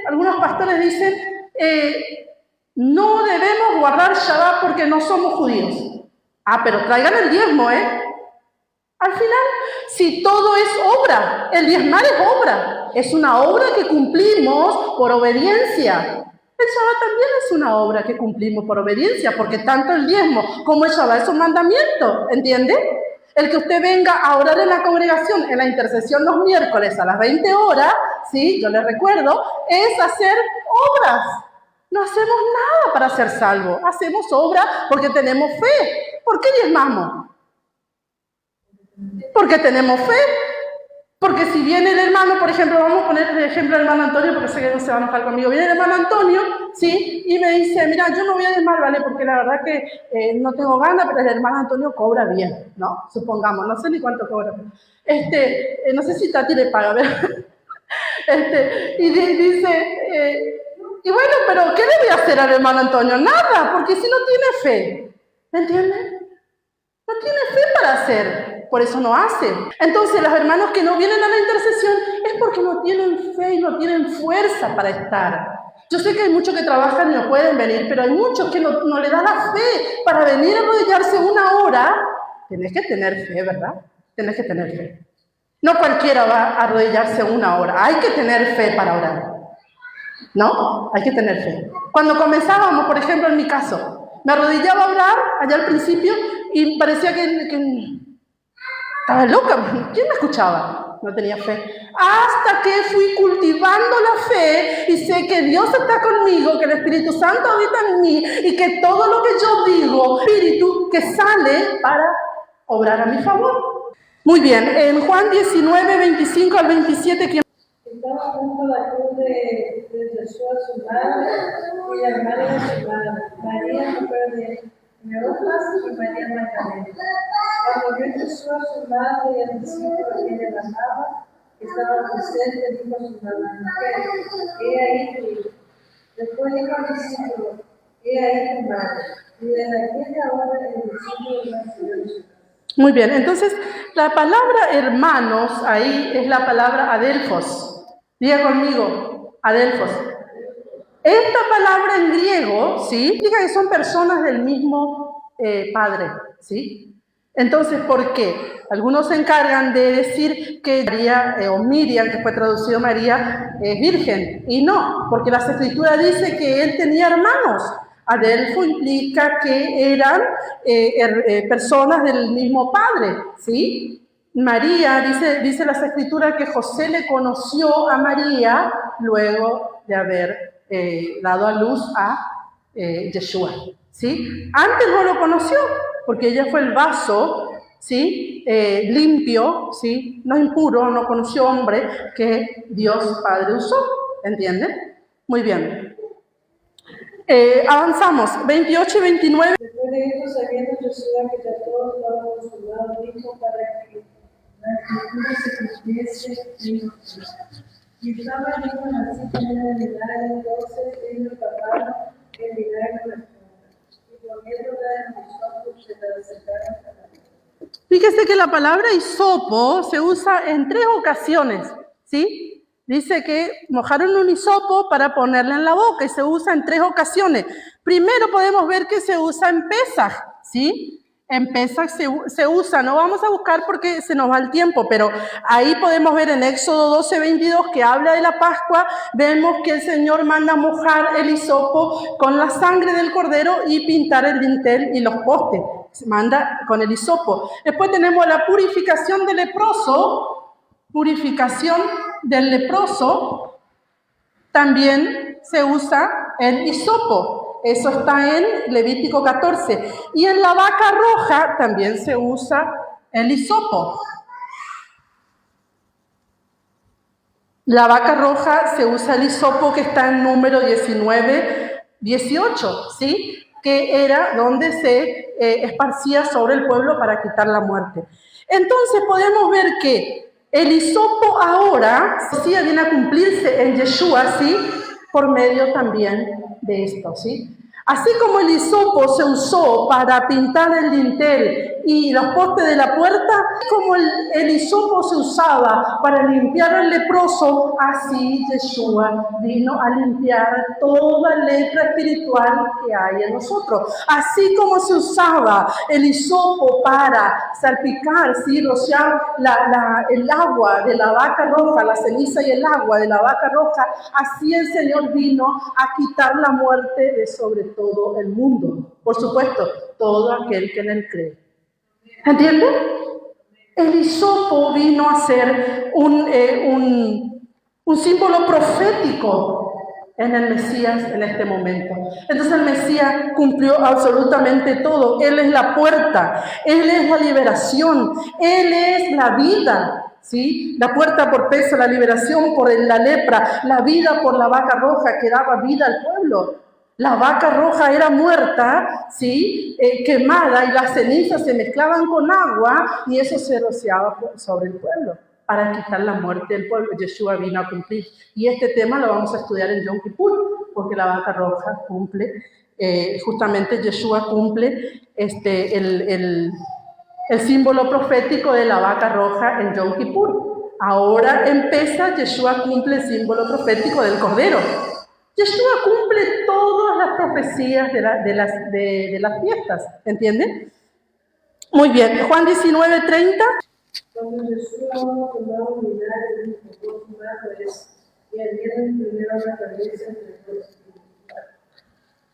algunos pastores dicen, no debemos guardar Shabbat porque no somos judíos? Ah, pero traigan el diezmo, ¿eh? Al final, si todo es obra, el diezmar es obra, es una obra que cumplimos por obediencia. El Shabbat también es una obra que cumplimos por obediencia, porque tanto el diezmo como el Shabbat es un mandamiento, ¿entiende? El que usted venga a orar en la congregación, en la intercesión los miércoles a las 20 horas, ¿sí? Yo les recuerdo, es hacer obras. No hacemos nada para ser salvos, hacemos obra porque tenemos fe. ¿Por qué diezmamos? Porque tenemos fe. Porque si viene el hermano, por ejemplo, vamos a poner el ejemplo del hermano Antonio, porque sé que no se va a enojar conmigo. Viene el hermano Antonio, ¿sí? Y me dice, mira, yo no voy a diezmar, ¿vale? Porque la verdad que no tengo ganas, pero el hermano Antonio cobra bien, ¿no? Supongamos, no sé ni cuánto cobra. No sé si Tati le paga, ¿verdad? Y dice, y bueno, pero ¿qué le voy a hacer al hermano Antonio? Nada, porque si no tiene fe, ¿me entiendes? No tiene fe para hacer, por eso no hace. Entonces, los hermanos que no vienen a la intercesión es porque no tienen fe y no tienen fuerza para estar. Yo sé que hay muchos que trabajan y no pueden venir, pero hay muchos que no le dan la fe para venir a arrodillarse una hora. Tenés que tener fe, ¿verdad? Tenés que tener fe. No cualquiera va a arrodillarse una hora. Hay que tener fe para orar. ¿No? Hay que tener fe. Cuando comenzábamos, por ejemplo, en mi caso, me arrodillaba a orar allá al principio y parecía que estaba loca. ¿Quién me escuchaba? No tenía fe. Hasta que fui cultivando la fe y sé que Dios está conmigo, que el Espíritu Santo habita en mí y que todo lo que yo digo, Espíritu, que sale para obrar a mi favor. Muy bien, en Juan 19, 25 al 27, ¿quién? Estaba junto a la cruz de Jesús, su madre, y la hermana de su madre, María, mujer de Cleofas, y María Magdalena. Cuando vio Jesús a su madre y al discípulo que le amaba, que estaba presente, dijo a su madre, mujer, he ahí tu hijo. Después dijo al discípulo, he ahí tu madre. Y desde aquella hora el discípulo la siguió de su casa. Muy bien, entonces la palabra hermanos ahí es la palabra adelphos. Diga conmigo, adelphos. Esta palabra en griego, ¿sí? Diga que son personas del mismo padre, ¿sí? Entonces, ¿por qué? Algunos se encargan de decir que María, o Miriam, que fue traducido María, es virgen. Y no, porque las Escrituras dicen que él tenía hermanos. Adelfo implica que eran personas del mismo padre, ¿sí? María, dice las Escrituras que José le conoció a María luego de haber dado a luz a Yeshua, ¿sí? Antes no lo conoció, porque ella fue el vaso, ¿sí? Limpio, ¿sí? No impuro, no conoció hombre que Dios Padre usó, ¿entienden? Muy bien. Avanzamos, 28 y 29. Después de esto, sabiendo Josué que ya todo estaba consumado, dijo para que la escritura se cumpliese en nosotros. Y estaba lleno la cita de vinagre, entonces ellos taparon el vinagre con la esponja. Y poniéndola en los ojos, se la acercaron a la boca. Fíjese que la palabra hisopo se usa en 3 ocasiones, ¿sí? Dice que mojaron un hisopo para ponerle en la boca y se usa en 3 ocasiones. Primero podemos ver que se usa en Pesaj, ¿sí? En Pesaj se usa, no vamos a buscar porque se nos va el tiempo, pero ahí podemos ver en Éxodo 12:22 que habla de la Pascua, vemos que el Señor manda mojar el hisopo con la sangre del cordero y pintar el dintel y los postes. Se manda con el hisopo. Después tenemos la purificación del leproso, también se usa el hisopo. Eso está en Levítico 14. Y en la vaca roja también se usa el hisopo. La vaca roja se usa el hisopo que está en número 19:18, ¿sí? Que era donde se esparcía sobre el pueblo para quitar la muerte. Entonces podemos ver que el hisopo ahora sí viene a cumplirse en Yeshua, ¿sí? Por medio también de esto, ¿sí? Así como el hisopo se usó para pintar el dintel y los postes de la puerta, como el hisopo se usaba para limpiar al leproso, así Yeshua vino a limpiar toda lepra espiritual que hay en nosotros. Así como se usaba el hisopo para salpicar, ¿sí? Rociar el agua de la vaca roja, la ceniza y el agua de la vaca roja, así el Señor vino a quitar la muerte de sobre todo el mundo. Por supuesto, todo aquel que en él cree. ¿Entienden? El hisopo vino a ser un símbolo profético en el Mesías en este momento. Entonces el Mesías cumplió absolutamente todo. Él es la puerta, Él es la liberación, Él es la vida, ¿sí? La puerta por peso, la liberación por la lepra, la vida por la vaca roja que daba vida al pueblo. La vaca roja era muerta, ¿sí? Quemada, y las cenizas se mezclaban con agua y eso se rociaba sobre el pueblo para quitar la muerte del pueblo. Yeshua vino a cumplir. Y este tema lo vamos a estudiar en Yom Kippur, porque la vaca roja cumple, justamente Yeshua cumple el símbolo profético de la vaca roja en Yom Kippur. Ahora empieza, Yeshua cumple el símbolo profético del cordero. Yeshua cumple todas las profecías de las fiestas, ¿entienden? Muy bien, Juan 19:30. Cuando Jesús tomaba un vinagre, dijo, por tu mano es, y abrieron primero la cabeza entre dos.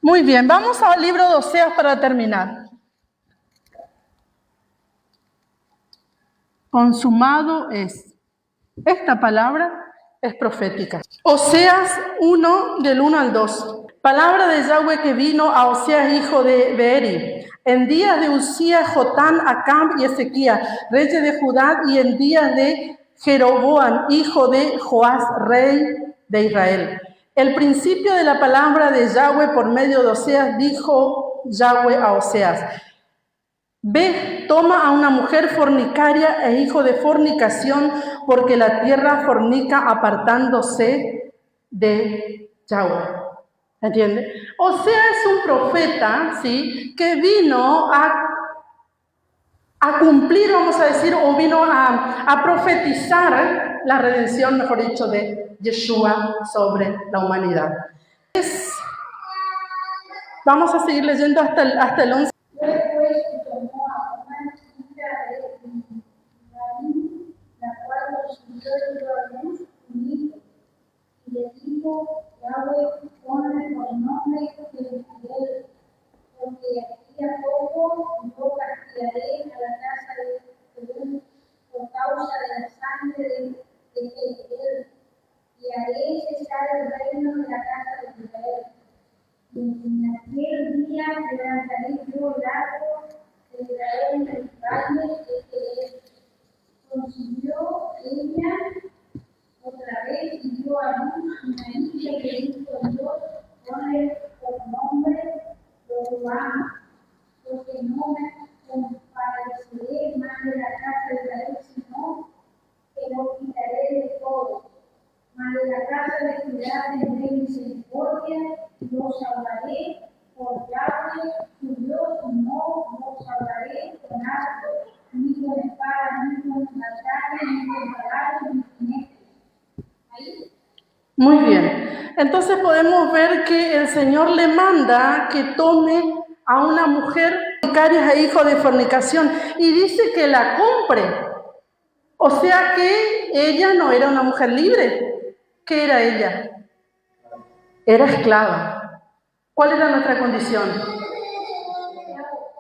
Muy bien, vamos al libro de Oseas para terminar. Consumado es. Esta palabra es profética. Oseas 1, del 1 al 2. Palabra de Yahweh que vino a Oseas, hijo de Beeri, en días de Usías, Jotán, Acab y Ezequías, reyes de Judá, y en días de Jeroboam, hijo de Joás, rey de Israel. El principio de la palabra de Yahweh por medio de Oseas, dijo Yahweh a Oseas: Ve, toma a una mujer fornicaria e hijo de fornicación, porque la tierra fornica apartándose de Yahweh. ¿Entiende? Oseas es un profeta, ¿sí? Que vino a cumplir, vamos a decir, o vino a profetizar la redención, mejor dicho, de Yeshua sobre la humanidad. Vamos a seguir leyendo hasta el 11. Después tomó a una chica de Israel, la cual consultó Israel un hijo, y le dijo: Yahweh, ponle por nombre que él él, y haré cesar el reino de la casa de Israel. Y en aquel día levantaré yo el arco de Israel en el valle de él. Consiguió ella otra vez y dio a luz una hija que dijo Dios, ponle por nombre Jehová, porque no me compadeceré más de la casa de Israel, sino que lo quitaré de todo. Mas de la casa de Judá tendré misericordia, y los salvaré por Yahweh, tu Dios, no los salvaré con arco, ni con espada, ni con batalla, ni con caballo, ni con jinetes. Ahí. Muy bien. Entonces podemos ver que el Señor le manda que tome a una mujer fornicaria e hijo de fornicación y dice que la compre. O sea que ella no era una mujer libre. ¿Qué era ella? Era esclava. ¿Cuál era nuestra condición?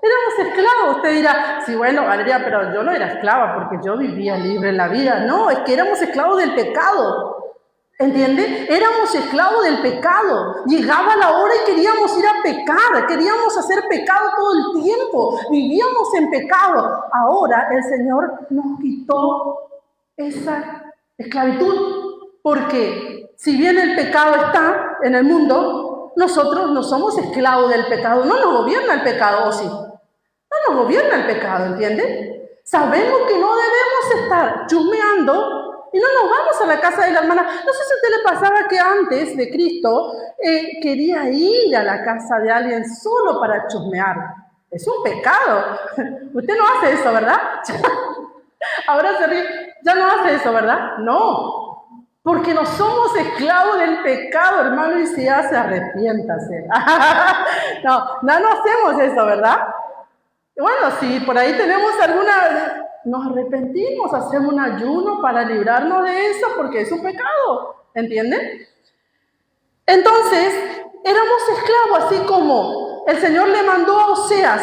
Éramos esclavos. Usted dirá, sí, bueno, Valeria, pero yo no era esclava porque yo vivía libre en la vida. No, es que éramos esclavos del pecado. ¿Entiende? Éramos esclavos del pecado. Llegaba la hora y queríamos ir a pecar. Queríamos hacer pecado todo el tiempo. Vivíamos en pecado. Ahora el Señor nos quitó esa esclavitud. Porque si bien el pecado está en el mundo, nosotros no somos esclavos del pecado. No nos gobierna el pecado, ¿o sí? No nos gobierna el pecado, ¿entiende? Sabemos que no debemos estar chusmeando y no nos vamos a la casa de la hermana. No sé si a usted le pasaba que antes de Cristo quería ir a la casa de alguien solo para chusmear. Es un pecado. Usted no hace eso, ¿verdad? Ahora se ríe. Ya no hace eso, ¿verdad? No. Porque no somos esclavos del pecado, hermano, y si hace, arrepiéntase. No hacemos eso, ¿verdad? Bueno, si por ahí tenemos alguna... Nos arrepentimos, hacemos un ayuno para librarnos de eso, porque es un pecado, ¿entienden? Entonces, éramos esclavos, así como el Señor le mandó a Oseas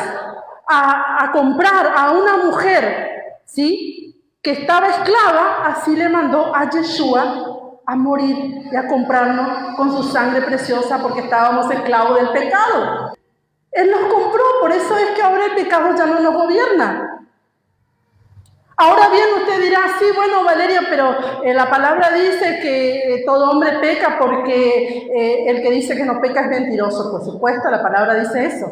a comprar a una mujer, ¿sí?, que estaba esclava, así le mandó a Yeshua a morir y a comprarnos con su sangre preciosa porque estábamos esclavos del pecado. Él nos compró, por eso es que ahora el pecado ya no nos gobierna. Ahora bien, usted dirá, sí, bueno, Valeria, pero la palabra dice que todo hombre peca porque el que dice que no peca es mentiroso. Por supuesto, la palabra dice eso.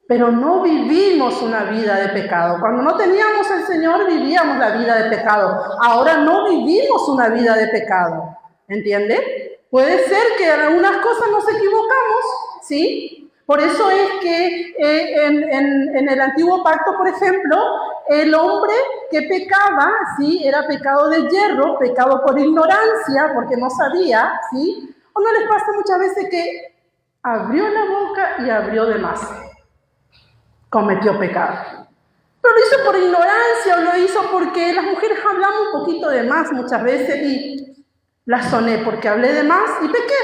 Pero no vivimos una vida de pecado. Cuando no teníamos al Señor, vivíamos la vida de pecado. Ahora no vivimos una vida de pecado. ¿Entiende? Puede ser que en algunas cosas nos equivocamos, ¿sí? Por eso es que en el Antiguo Pacto, por ejemplo, el hombre que pecaba, ¿sí?, era pecado de hierro, pecado por ignorancia, porque no sabía, ¿sí? ¿O no les pasa muchas veces que abrió la boca y abrió de más? Cometió pecado. Pero lo hizo por ignorancia o lo hizo porque las mujeres hablamos un poquito de más muchas veces y la soné porque hablé de más y pequé.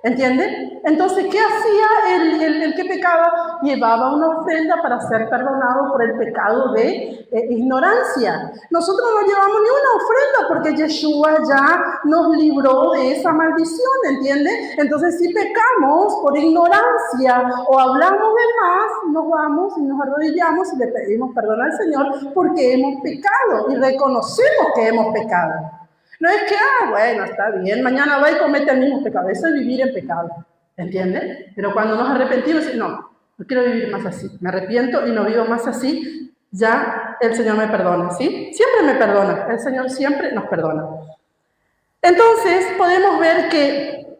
¿Entiende? Entonces, ¿qué hacía el que pecaba? Llevaba una ofrenda para ser perdonado por el pecado de ignorancia. Nosotros no llevamos ni una ofrenda porque Yeshua ya nos libró de esa maldición, ¿entiende? Entonces, si pecamos por ignorancia o hablamos de más, nos vamos y nos arrodillamos y le pedimos perdón al Señor porque hemos pecado y reconocemos que hemos pecado. No es que, bueno, está bien, mañana va y comete el mismo pecado. Eso es vivir en pecado, ¿entienden? Pero cuando nos arrepentimos, no quiero vivir más así. Me arrepiento y no vivo más así, ya el Señor me perdona, ¿sí? Siempre me perdona, el Señor siempre nos perdona. Entonces, podemos ver que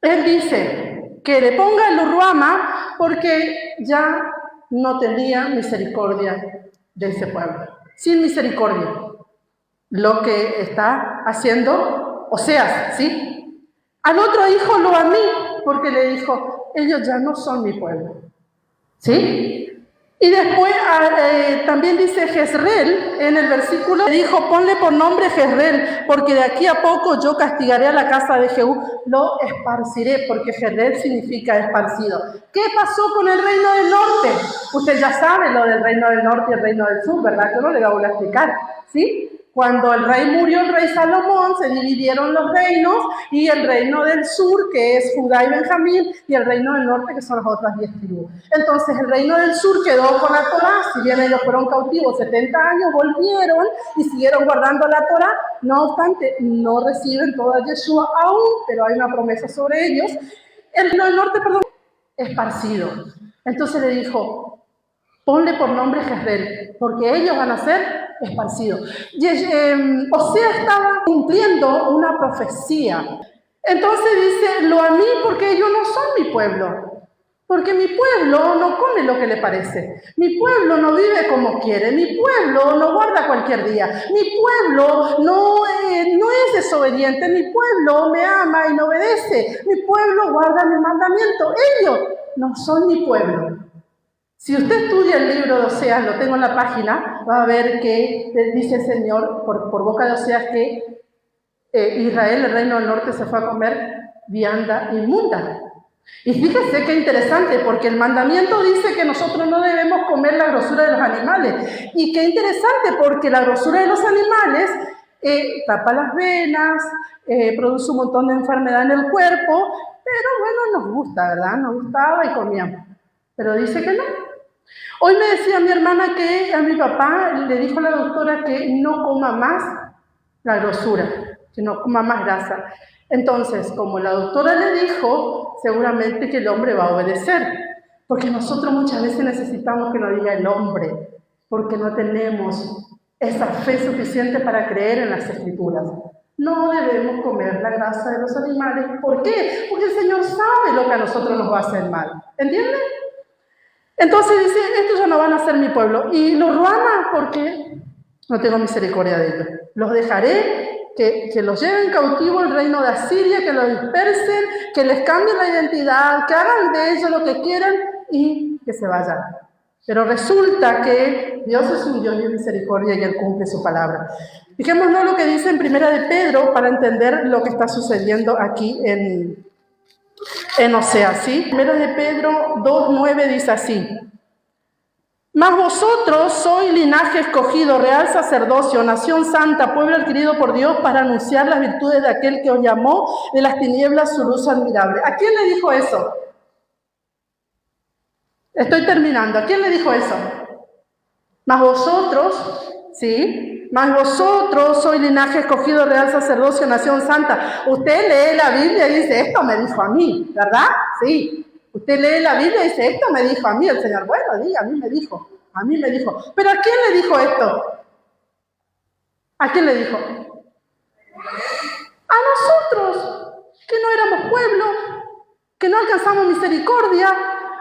Él dice que le ponga el Uruama porque ya no tendría misericordia de ese pueblo. Sin misericordia. Lo que está haciendo Oseas, ¿sí? Al otro hijo lo amé, porque le dijo, ellos ya no son mi pueblo, ¿sí? Y después también dice Jezreel, en el versículo, le dijo, ponle por nombre Jezreel, porque de aquí a poco yo castigaré a la casa de Jehú, lo esparciré, porque Jezreel significa esparcido. ¿Qué pasó con el reino del norte? Usted ya sabe lo del reino del norte y el reino del sur, ¿verdad? Yo no le voy a explicar, ¿sí? Cuando el rey murió, el rey Salomón, se dividieron los reinos, y el reino del sur, que es Judá y Benjamín, y el reino del norte, que son las otras 10 tribus. Entonces el reino del sur quedó con la Torá. Si bien ellos fueron cautivos 70 años, volvieron y siguieron guardando la Torá. No obstante, no reciben toda Yeshua aún, pero hay una promesa sobre ellos. El reino del norte, esparcido. Entonces le dijo, ponle por nombre Jezreel, porque ellos van a ser esparcidos. Oseas estaba cumpliendo una profecía. Entonces dice, lo a mí porque ellos no son mi pueblo. Porque mi pueblo no come lo que le parece. Mi pueblo no vive como quiere. Mi pueblo no guarda cualquier día. Mi pueblo no es desobediente. Mi pueblo me ama y me obedece. Mi pueblo guarda mi mandamiento. Ellos no son mi pueblo. Si usted estudia el libro de Oseas, lo tengo en la página, va a ver que dice el Señor por boca de Oseas que Israel, el reino del norte, se fue a comer vianda inmunda. Y fíjese qué interesante, porque el mandamiento dice que nosotros no debemos comer la grosura de los animales. Y qué interesante, porque la grosura de los animales tapa las venas, produce un montón de enfermedad en el cuerpo, pero bueno, nos gusta, ¿verdad? Nos gustaba y comíamos. Pero dice que no. Hoy me decía mi hermana que a mi papá le dijo la doctora que no coma más la grosura, que no coma más grasa. Entonces, como la doctora le dijo, seguramente que el hombre va a obedecer, porque nosotros muchas veces necesitamos que nos diga el hombre, porque no tenemos esa fe suficiente para creer en las Escrituras. No debemos comer la grasa de los animales. ¿Por qué? Porque el Señor sabe lo que a nosotros nos va a hacer mal. ¿Entienden? Entonces dice, estos ya no van a ser mi pueblo. Y los ruanas, porque no tengo misericordia de ellos. Los dejaré, que los lleven cautivo el reino de Asiria, que los dispersen, que les cambien la identidad, que hagan de ellos lo que quieran y que se vayan. Pero resulta que Dios es un Dios de misericordia y Él cumple su palabra. Fijémonos lo que dice en Primera de Pedro para entender lo que está sucediendo aquí en Oseas, ¿sí? Primera de Pedro 2:9 dice así: mas vosotros sois linaje escogido, real sacerdocio, nación santa, pueblo adquirido por Dios para anunciar las virtudes de aquel que os llamó de las tinieblas su luz admirable. ¿A quién le dijo eso? Estoy terminando. ¿A quién le dijo eso? Mas vosotros, ¿sí? Mas vosotros sois linaje escogido, real sacerdocio, nación santa. Usted lee la Biblia y dice, esto me dijo a mí, ¿verdad? Sí. Usted lee la Biblia y dice, esto me dijo a mí el Señor. Bueno, diga, a mí me dijo. ¿Pero a quién le dijo esto? ¿A quién le dijo? A nosotros, que no éramos pueblo, que no alcanzamos misericordia,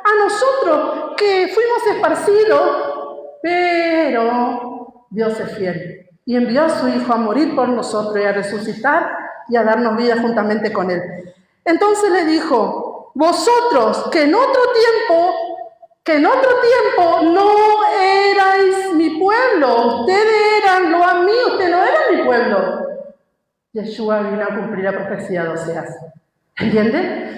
a nosotros, que fuimos esparcidos, pero Dios es fiel y envió a su Hijo a morir por nosotros y a resucitar y a darnos vida juntamente con Él. Entonces le dijo, vosotros que en otro tiempo no erais mi pueblo, ustedes eran lo a mí, ustedes no eran mi pueblo. Yeshua vino a cumplir la profecía de Oseas. ¿Entienden?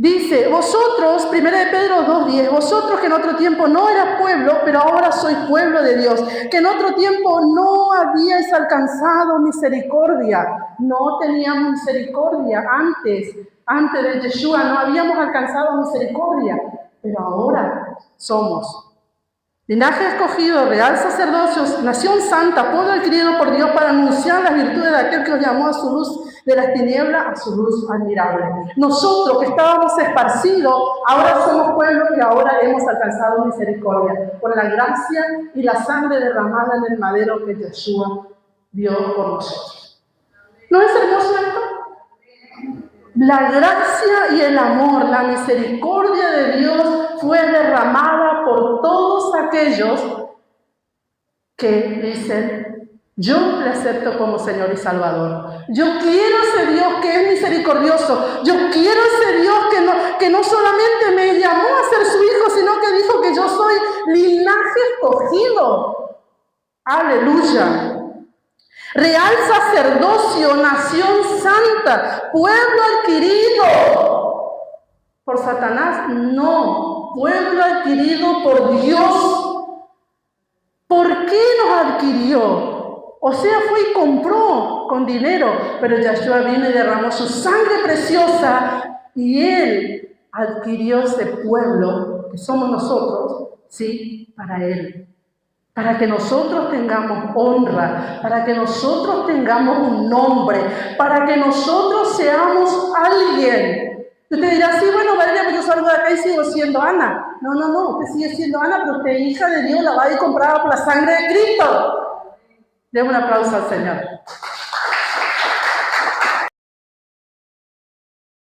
Dice, vosotros, 1 de Pedro 2:10, vosotros que en otro tiempo no eras pueblo, pero ahora sois pueblo de Dios, que en otro tiempo no habíais alcanzado misericordia, no teníamos misericordia antes de Yeshua, no habíamos alcanzado misericordia, pero ahora somos linaje escogido, real sacerdocio, nación santa, pueblo adquirido por Dios para anunciar las virtudes de aquel que os llamó a su luz de las tinieblas a su luz admirable. Nosotros que estábamos esparcidos, ahora somos pueblo y ahora hemos alcanzado misericordia por la gracia y la sangre derramada en el madero que Yeshua dio por nosotros. ¿No es hermoso esto? La gracia y el amor, la misericordia de Dios fue derramada por todos aquellos que dicen, yo le acepto como Señor y Salvador. Yo quiero ese Dios que es misericordioso. Yo quiero ese Dios que no solamente me llamó a ser su hijo, sino que dijo que yo soy linaje escogido. Aleluya. Real sacerdocio, nación santa, pueblo adquirido por Satanás, no, pueblo adquirido por Dios. ¿Por qué nos adquirió? O sea, fue y compró con dinero, pero Yahshua vino y derramó su sangre preciosa y Él adquirió ese pueblo que somos nosotros, ¿sí? Para Él. Para que nosotros tengamos honra, para que nosotros tengamos un nombre, para que nosotros seamos alguien. Y usted dirá, sí, bueno, Valeria, pues yo salgo de acá y sigo siendo Ana. No, usted sigue siendo Ana, pero usted es hija de Dios, lavada y comprada por la sangre de Cristo. Demos un aplauso al Señor.